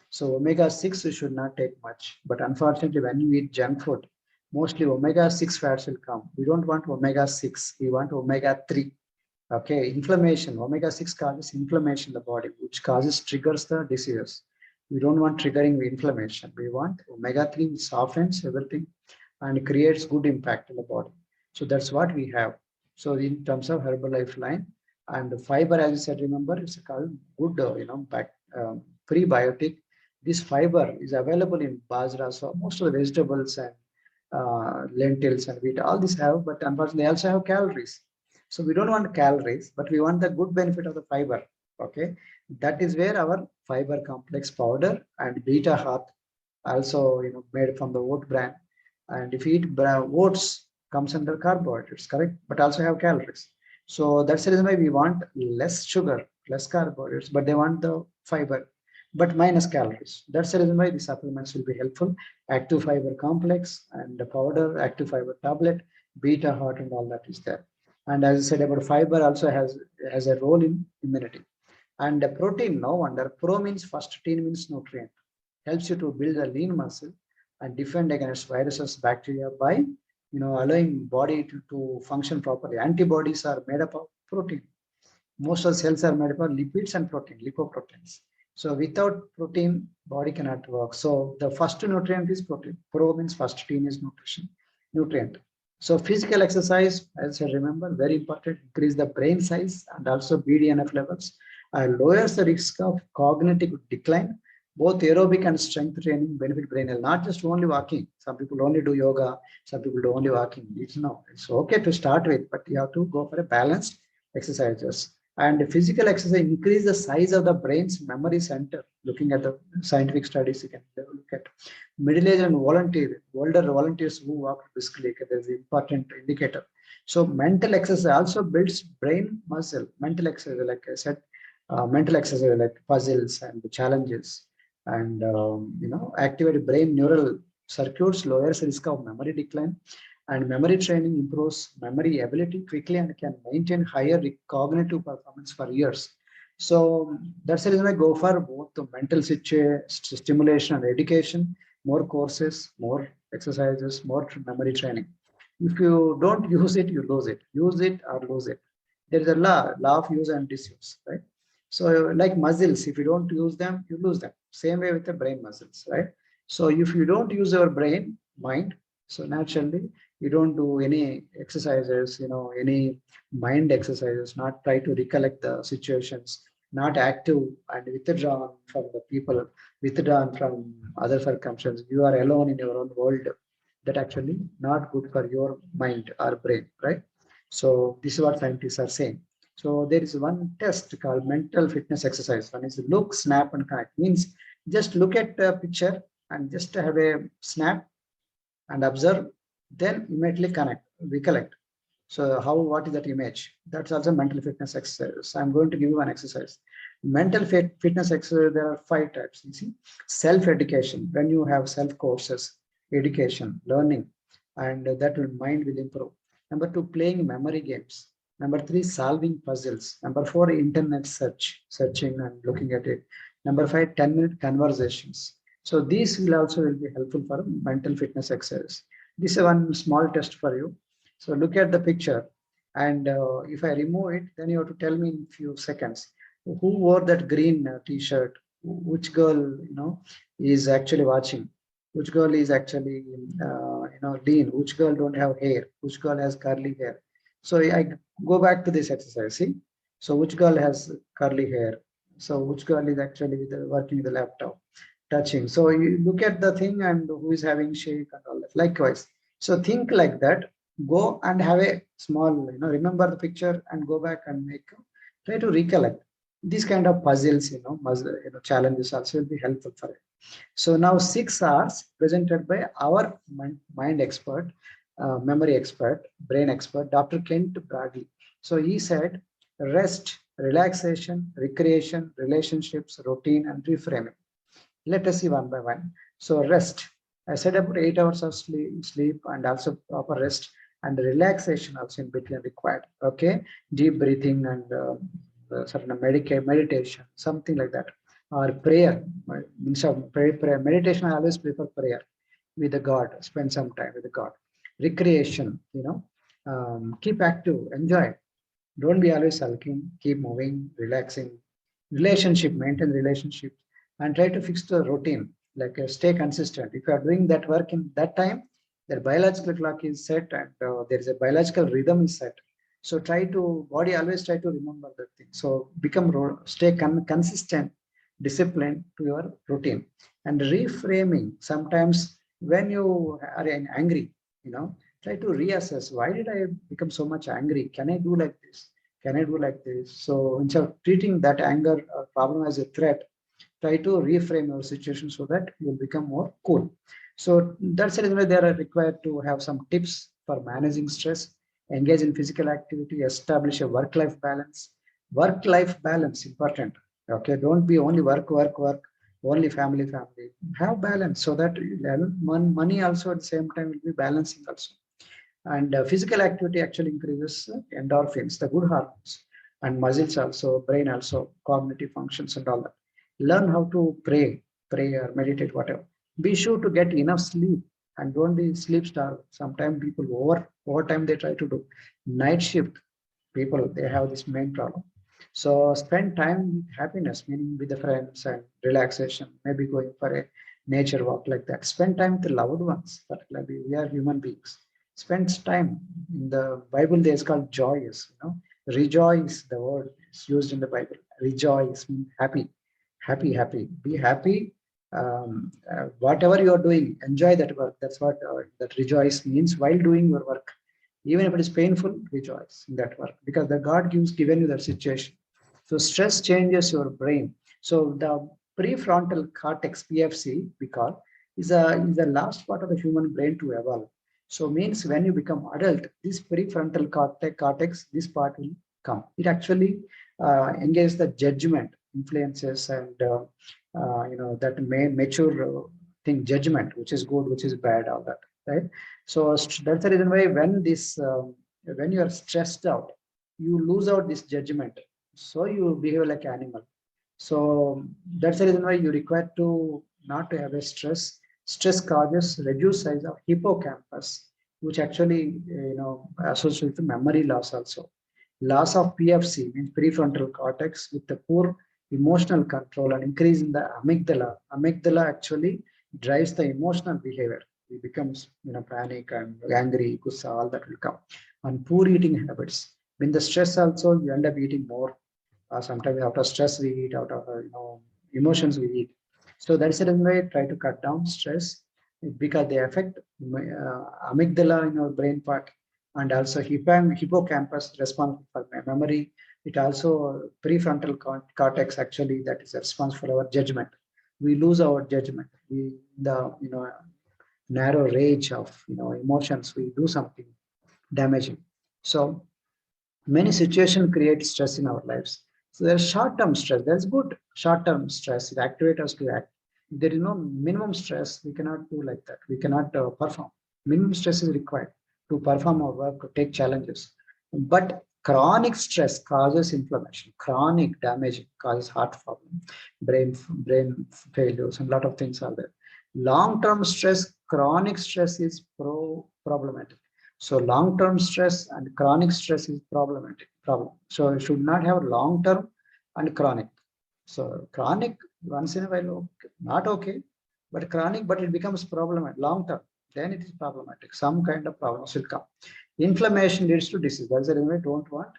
Speaker 1: So omega-6 you should not take much, but unfortunately, when you eat junk food, mostly omega-6 fats will come. We don't want omega-6, we want omega-3. Okay, inflammation, omega-6 causes inflammation in the body, which triggers the diseases. We don't want triggering the inflammation. We want omega-3 which softens everything and creates good impact in the body. So that's what we have. So in terms of Herbalife line, and the fiber, as you said, remember, it's called good, prebiotic. This fiber is available in bajra, so most of the vegetables and lentils and wheat, all these have, but unfortunately they also have calories. So we don't want calories, but we want the good benefit of the fiber. Okay, that is where our fiber complex powder and beta heart also made from the oat bran. And if you eat oats, comes under carbohydrates, correct, but also have calories. So that's the reason why we want less sugar, less carbohydrates, but they want the fiber, but minus calories. That's the reason why the supplements will be helpful. Active fiber complex and the powder, active fiber tablet, beta heart, and all that is there. And as I said about fiber, also has a role in immunity. And the protein, no wonder. Pro means first, T means nutrient. Helps you to build a lean muscle and defend against viruses, bacteria by allowing body to function properly. Antibodies are made up of protein. Most of the cells are made up of lipids and protein, lipoproteins. So without protein, body cannot work. So the first nutrient is protein. Pro means first, T is nutrient. So physical exercise, as I remember, very important, increase the brain size and also BDNF levels, lowers the risk of cognitive decline. Both aerobic and strength training benefit brain health, not just only walking. Some people only do yoga, some people do only walking. It's okay to start with, but you have to go for a balanced exercises. And physical exercise increase the size of the brain's memory center. Looking at the scientific studies, you can look at middle-aged and older volunteers who walk briskly. There's an important indicator. So mental exercise also builds brain muscle. Mental exercise, like I said, mental exercise like puzzles and challenges, and activate brain neural circuits, lowers risk of memory decline, and memory training improves memory ability quickly and can maintain higher cognitive performance for years. So that's the reason I go for both the mental stimulation and education, more courses, more exercises, more memory training. If you don't use it, you lose it. Use it or lose it. There is a law of use and disuse, right? So like muscles, if you don't use them, you lose them. Same way with the brain muscles, right? So if you don't use your brain, mind, so naturally you don't do any exercises, any mind exercises, not try to recollect the situations, not active and withdrawn from the people, withdrawn from other circumstances. You are alone in your own world. That actually not good for your mind or brain, right? So this is what scientists are saying. So there is one test called mental fitness exercise. One is look, snap, and connect. Means just look at the picture and just have a snap and observe, then immediately connect, recollect. So what is that image? That's also mental fitness exercise. I'm going to give you one exercise. Mental fitness exercise, there are 5 types. You see, self-education, when you have self-courses, education, learning, and that will mind will improve. Number 2, playing memory games. Number 3, solving puzzles. Number 4, internet searching and looking at it. Number 5, 10-minute conversations. So these will be helpful for mental fitness exercise. This is one small test for you. So look at the picture, and if I remove it, then you have to tell me in a few seconds who wore that green T-shirt, which girl is actually watching, which girl is actually lean, which girl don't have hair, which girl has curly hair. So I go back to this exercise. See, so which girl has curly hair? So which girl is actually working with the laptop, touching? So you look at the thing and who is having shake and all that. Likewise, so think like that. Go and have a small, remember the picture and go back and try to recollect. These kind of puzzles, challenges also will be helpful for it. So now 6 hours presented by our mind expert, memory expert, brain expert, Dr. Kent Bradley. So he said, rest, relaxation, recreation, relationships, routine, and reframing. Let us see one by one. So rest. I said about 8 hours of sleep and also proper rest and relaxation also in between required. Okay, deep breathing and certain meditation, something like that, or prayer. Means of prayer. Meditation, I always prefer prayer with the God. Spend some time with the God. Recreation, keep active, enjoy. Don't be always sulking. Keep moving, relaxing. Relationship, maintain relationship, and try to fix the routine. Like stay consistent. If you are doing that work in that time, their biological clock is set and there is a biological rhythm is set. So body always try to remember that thing. So stay consistent, disciplined to your routine. And reframing, sometimes when you are angry, try to reassess, why did I become so much angry? Can I do like this? Can I do like this? So instead of treating that anger problem as a threat, try to reframe your situation so that you will become more cool. So that's the reason why they are required to have some tips for managing stress, engage in physical activity, establish a work-life balance. Work-life balance, important. Okay, don't be only work, only family. Have balance so that money also at the same time will be balancing also. And physical activity actually increases endorphins, the good hormones, and muscles also, brain also, cognitive functions and all that. Learn how to pray or meditate, whatever. Be sure to get enough sleep and don't be sleep starved. Sometimes people overtime they try to do. Night shift people, they have this main problem. So spend time with happiness, meaning with the friends and relaxation, maybe going for a nature walk like that. Spend time with the loved ones, particularly we are human beings. Spend time. In the Bible, there's called joyous, rejoice, the word is used in the Bible. Rejoice means happy. Be happy. Whatever you are doing, enjoy that work. That's what that rejoice means while doing your work. Even if it is painful, rejoice in that work because the God given you that situation. So stress changes your brain. So the prefrontal cortex, PFC, we call, is the last part of the human brain to evolve. So means when you become adult, this prefrontal cortex, this part will come. It actually engages the judgment, influences, and that may mature thing, judgment, which is good, which is bad, all that, right? So that's the reason why when you are stressed out, you lose out this judgment, so you behave like animal. So that's the reason why you require to not to have a stress. Stress causes reduced size of hippocampus, which actually associates with memory loss also. Loss of PFC means prefrontal cortex with the poor emotional control and increase in the amygdala. Amygdala actually drives the emotional behavior. We becomes panic and angry, gussa, all that will come. And poor eating habits. When the stress also, you end up eating more. Sometimes out of stress we eat, out of emotions we eat. So that's the reason why I try to cut down stress, because they affect amygdala in our brain part, and also hippocampus responsible for memory. It also prefrontal cortex actually that is responsible for our judgment. We lose our judgment. We the narrow range of emotions. We do something damaging. So many situations create stress in our lives. So there's short-term stress. There's good short-term stress. It activates us to act. If there is no minimum stress, we cannot do like that. We cannot perform. Minimum stress is required to perform our work, to take challenges. But chronic stress causes inflammation. Chronic damage causes heart problem, brain failures, and a lot of things are there. Long-term stress, chronic stress is problematic. So long-term stress and chronic stress is problematic problem. So you should not have long-term and chronic. So chronic once in a while, okay, not okay, but chronic, but it becomes problematic. Long-term, then it is problematic. Some kind of problems will come. Inflammation leads to disease. That's the reason we don't want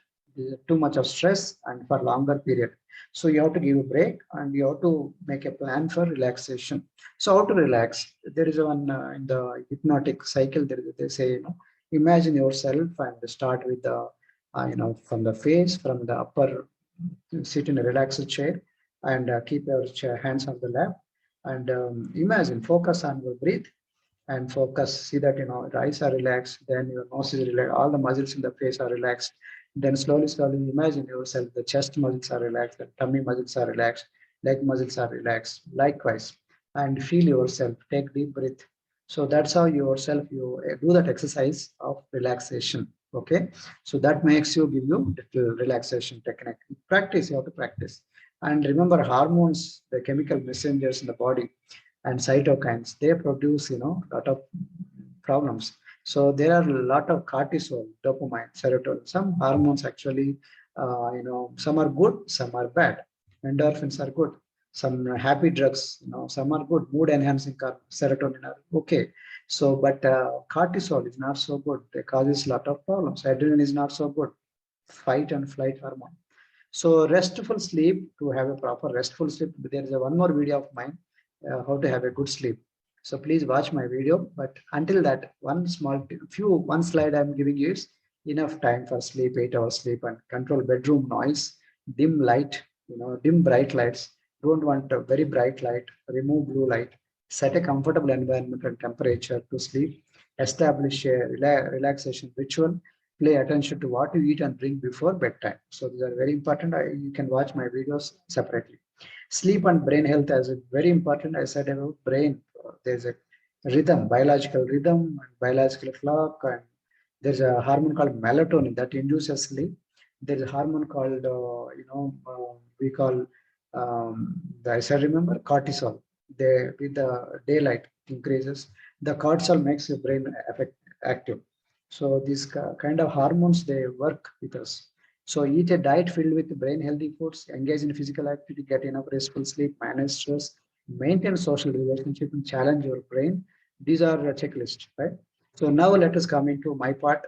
Speaker 1: too much of stress and for longer period. So you have to give a break and you have to make a plan for relaxation. So how to relax? There is one in the hypnotic cycle. They say, imagine yourself and start with the, from the face, from the upper, sit in a relaxed chair and keep your hands on the lap and imagine, focus on your breath and focus. See that, your eyes are relaxed, then your nose is relaxed, all the muscles in the face are relaxed. Then slowly imagine yourself, the chest muscles are relaxed, the tummy muscles are relaxed, leg muscles are relaxed, likewise. And feel yourself, take deep breath. So that's how yourself, you do that exercise of relaxation. Okay. So that makes you, give you little relaxation technique. Practice, you have to practice. And remember hormones, the chemical messengers in the body and cytokines, they produce, a lot of problems. So there are a lot of cortisol, dopamine, serotonin. Some hormones actually, some are good, some are bad. Endorphins are good. Some happy drugs, some are good. Mood enhancing serotonin are okay. So, but cortisol is not so good. It causes a lot of problems. Adrenaline is not so good. Fight and flight hormone. So restful sleep, to have a proper restful sleep. There is one more video of mine, how to have a good sleep. So please watch my video. But until that, one slide I'm giving you is enough time for sleep, 8 hours sleep, and control bedroom noise, dim light, dim bright lights. Don't want a very bright light, remove blue light, set a comfortable environment and temperature to sleep, establish a relaxation ritual, pay attention to what you eat and drink before bedtime. So these are very important. You can watch my videos separately. Sleep and brain health is very important. I said about brain. There's a rhythm, biological rhythm, and biological clock, and there's a hormone called melatonin that induces sleep. There's a hormone called, we call, I said, remember, cortisol. With the daylight increases, the cortisol makes your brain active. So these kind of hormones, they work with us. So eat a diet filled with brain healthy foods, engage in physical activity, get enough restful sleep, manage stress, maintain social relationship, and challenge your brain. These are a checklist, right? So now let us come into my part,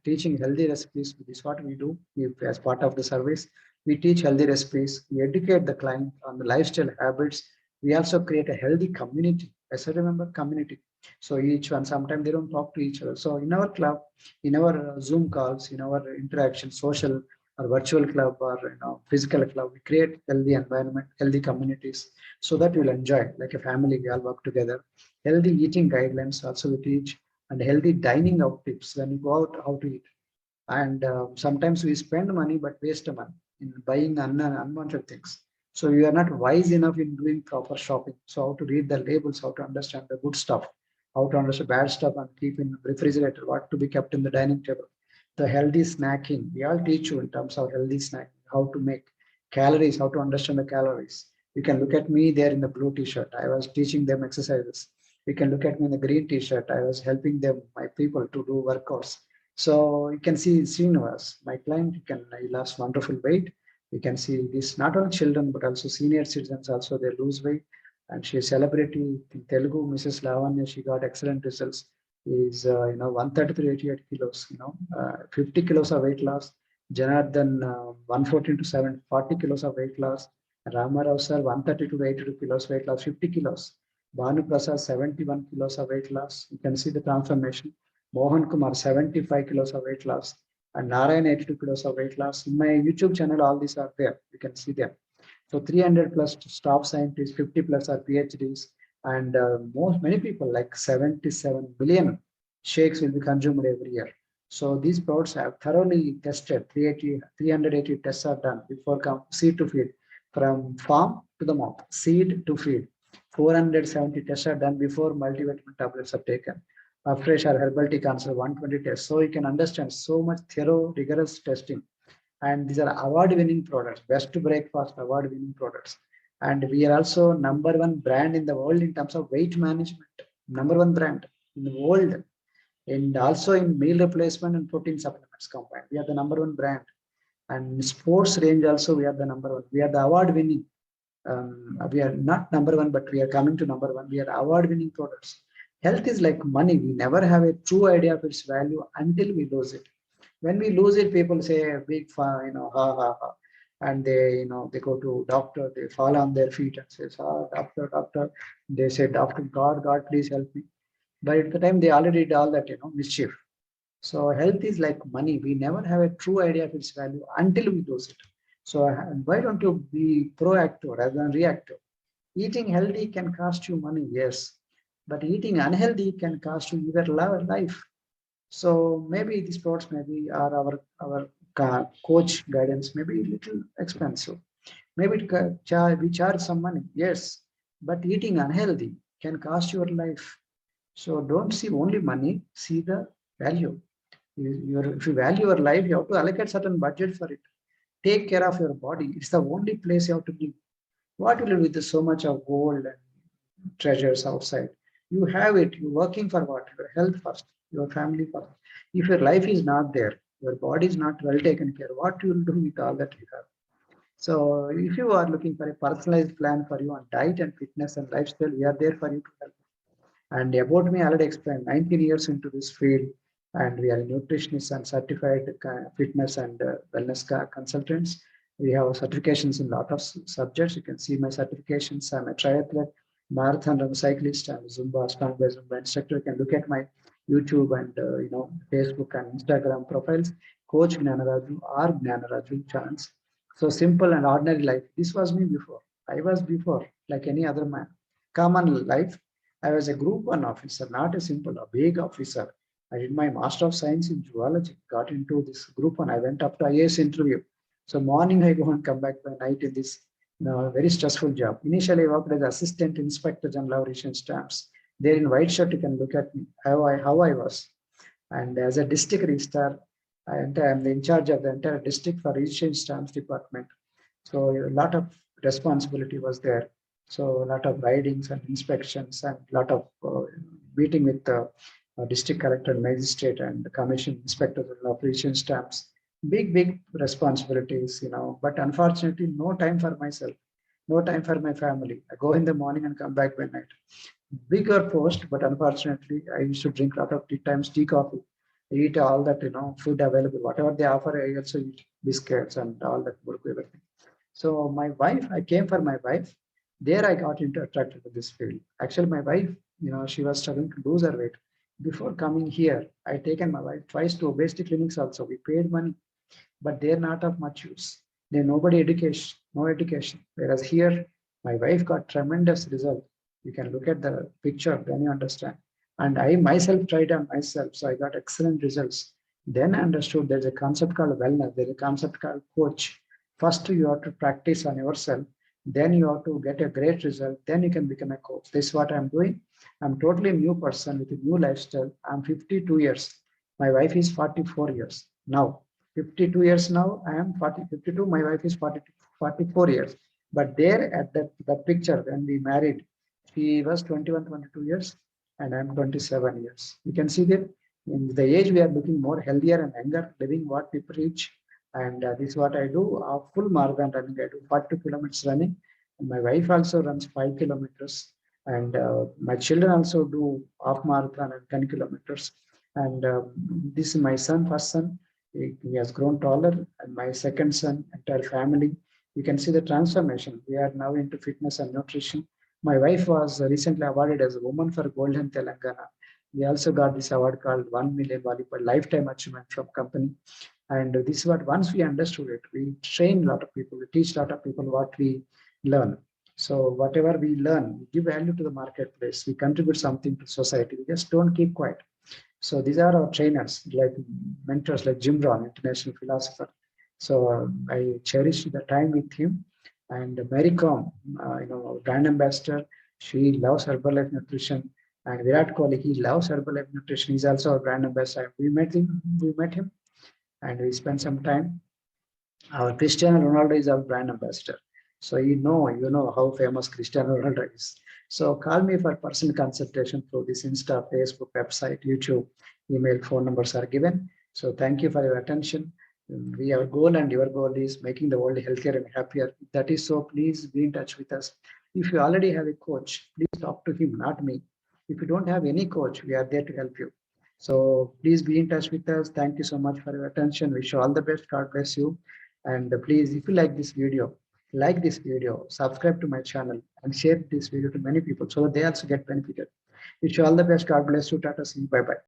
Speaker 1: teaching healthy recipes. This is what we do as part of the service. We teach healthy recipes. We educate the client on the lifestyle habits. We also create a healthy community. As I remember, community. So each one, sometimes they don't talk to each other. So in our club, in our Zoom calls, in our interaction, social, or virtual club or physical club. We create healthy environment, healthy communities, so that you'll enjoy like a family. We all work together. Healthy eating guidelines also we teach, and healthy dining out tips when you go out how to eat. And sometimes we spend money but waste the money in buying unwanted things. So we are not wise enough in doing proper shopping. So how to read the labels, how to understand the good stuff, how to understand bad stuff and keep in refrigerator, what to be kept in the dining table. The healthy snacking, we all teach you in terms of healthy snacking, how to make calories, how to understand the calories. You can look at me there in the blue t-shirt. I was teaching them exercises. You can look at me in the green t-shirt. I was helping them, my people, to do workouts. So you can see Srinivas, my client, he lost wonderful weight. You can see this, not only children, but also senior citizens also, they lose weight. And she is celebrity in Telugu, Mrs. Lavanya, she got excellent results. Is 133, 88 kilos, 50 kilos of weight loss. Janardhan 114 to 740 kilos of weight loss. Ramarao sir 132 to 82 kilos weight loss, 50 kilos. Bhanu Prasad 71 kilos of weight loss. You can see the transformation. Mohan Kumar 75 kilos of weight loss. And Narayan 82 kilos of weight loss. In my YouTube channel, all these are there. You can see them. So 300 plus staff scientists, 50 plus are PhDs, and many people like 77 billion shakes will be consumed every year. So these products have thoroughly tested. 380 tests are done before seed to feed, from farm to the mouth, seed to feed. 470 tests are done before multivitamin tablets are taken. Fresh or herbal tea cancer 120 tests. So you can understand so much thorough, rigorous testing. And these are award-winning products, best breakfast award-winning products. And we are also number one brand in the world in terms of weight management, number one brand in the world. And also in meal replacement and protein supplements combined, we are the number one brand. And sports range also, we are the number one. We are the award-winning. We are not number one, but we are coming to number one. We are award-winning products. Health is like money. We never have a true idea of its value until we lose it. When we lose it, people say a big, ha ha, and they, they go to doctor. They fall on their feet and say, doctor, doctor. They say, doctor, God, please help me. But at the time, they already did all that, mischief. So health is like money. We never have a true idea of its value until we lose it. So why don't you be proactive rather than reactive? Eating healthy can cost you money, yes, but eating unhealthy can cost you your life. So maybe these products maybe are our coach guidance, maybe a little expensive. Maybe we charge some money, yes, but eating unhealthy can cost your life. So don't see only money, see the value. If you value your life, you have to allocate certain budget for it. Take care of your body. It's the only place you have to be. What will you do with so much of gold and treasures outside? You have it. You're working for what? Your health first, your family first. If your life is not there, your body is not well taken care, what you will do with all that you have? So if you are looking for a personalized plan for you on diet and fitness and lifestyle, we are there for you to help. And about me, I already explained 19 years into this field, and we are nutritionists and certified fitness and wellness consultants. We have certifications in a lot of subjects. You can see my certifications. I'm a triathlete, marathon run cyclist, I'm Zumba, strong by Zumba instructor. You can look at my YouTube and Facebook and Instagram profiles. Coach Gnanaraju or Gnanaraju chance. So simple and ordinary life. This was me before. I was before, like any other man. Common life. I was a group 1 officer, not a simple, a big officer. I did my Master of Science in Zoology, got into this group 1. I went up to IAS interview. So morning I go and come back by night in this very stressful job. Initially I worked as Assistant Inspector General of Ration Stamps. There in white shirt, you can look at me, how I was. And as a district registrar, I am the in charge of the entire district for Registration Stamps department. So a lot of responsibility was there. So a lot of ridings and inspections and a lot of meeting with the district collector, magistrate, and the commission inspector of Registration Stamps. Big responsibilities, but unfortunately, no time for myself, no time for my family. I go in the morning and come back by night. Bigger post, but unfortunately, I used to drink a lot of tea times, tea, coffee, eat all that, food available, whatever they offer, I also eat biscuits and all that, everything. So my wife, I came for my wife. There I got attracted to this field. Actually, my wife, she was struggling to lose her weight. Before coming here, I taken my wife twice to obesity clinics also. We paid money. but they're not of much use. They're nobody education, no education. Whereas here, my wife got tremendous result. You can look at the picture, then you understand. And I myself tried on myself, so I got excellent results. Then I understood there's a concept called wellness, there's a concept called coach. First, you have to practice on yourself, then you have to get a great result, then you can become a coach. This is what I'm doing. I'm totally a new person with a new lifestyle. I'm 52 years. My wife is 44 years now. 52 years now. I am 52. My wife is 44 years. But there at that picture when we married, she was 21, 22 years, and I'm 27 years. You can see that in the age we are looking more healthier and younger, living what we preach. And this is what I do. Full marathon running. I do 40 kilometers running. And my wife also runs 5 kilometers. And my children also do half marathon and 10 kilometers. And this is my son, first son. He has grown taller. And my second son, entire family. You can see the transformation. We are now into fitness and nutrition. My wife was recently awarded as a Woman for Golden Telangana. We also got this award called 1 million volleyball lifetime achievement from company. And this is what once we understood it, we train a lot of people, we teach a lot of people what we learn. So whatever we learn, we give value to the marketplace, we contribute something to society. We just don't keep quiet. So these are our trainers, like mentors, like Jim Rohn, international philosopher. So I cherish the time with him. And Mary Com, brand ambassador, she loves Herbalife Nutrition. And Virat Kohli, he loves Herbalife Nutrition. He's also a brand ambassador. We met him, and we spent some time. Our Cristiano Ronaldo is our brand ambassador. So you know how famous Cristiano Ronaldo is. So call me for personal consultation through this Insta, Facebook, website, YouTube, email, phone numbers are given. So thank you for your attention. Our goal and your goal is making the world healthier and happier. That is so, please be in touch with us. If you already have a coach, please talk to him, not me. If you don't have any coach, we are there to help you. So please be in touch with us. Thank you so much for your attention. Wish you all the best. God bless you. And please, if you like this video, subscribe to my channel and share this video to many people so that they also get benefited. Wish you all the best. God bless you. Tata. See you. Bye-bye.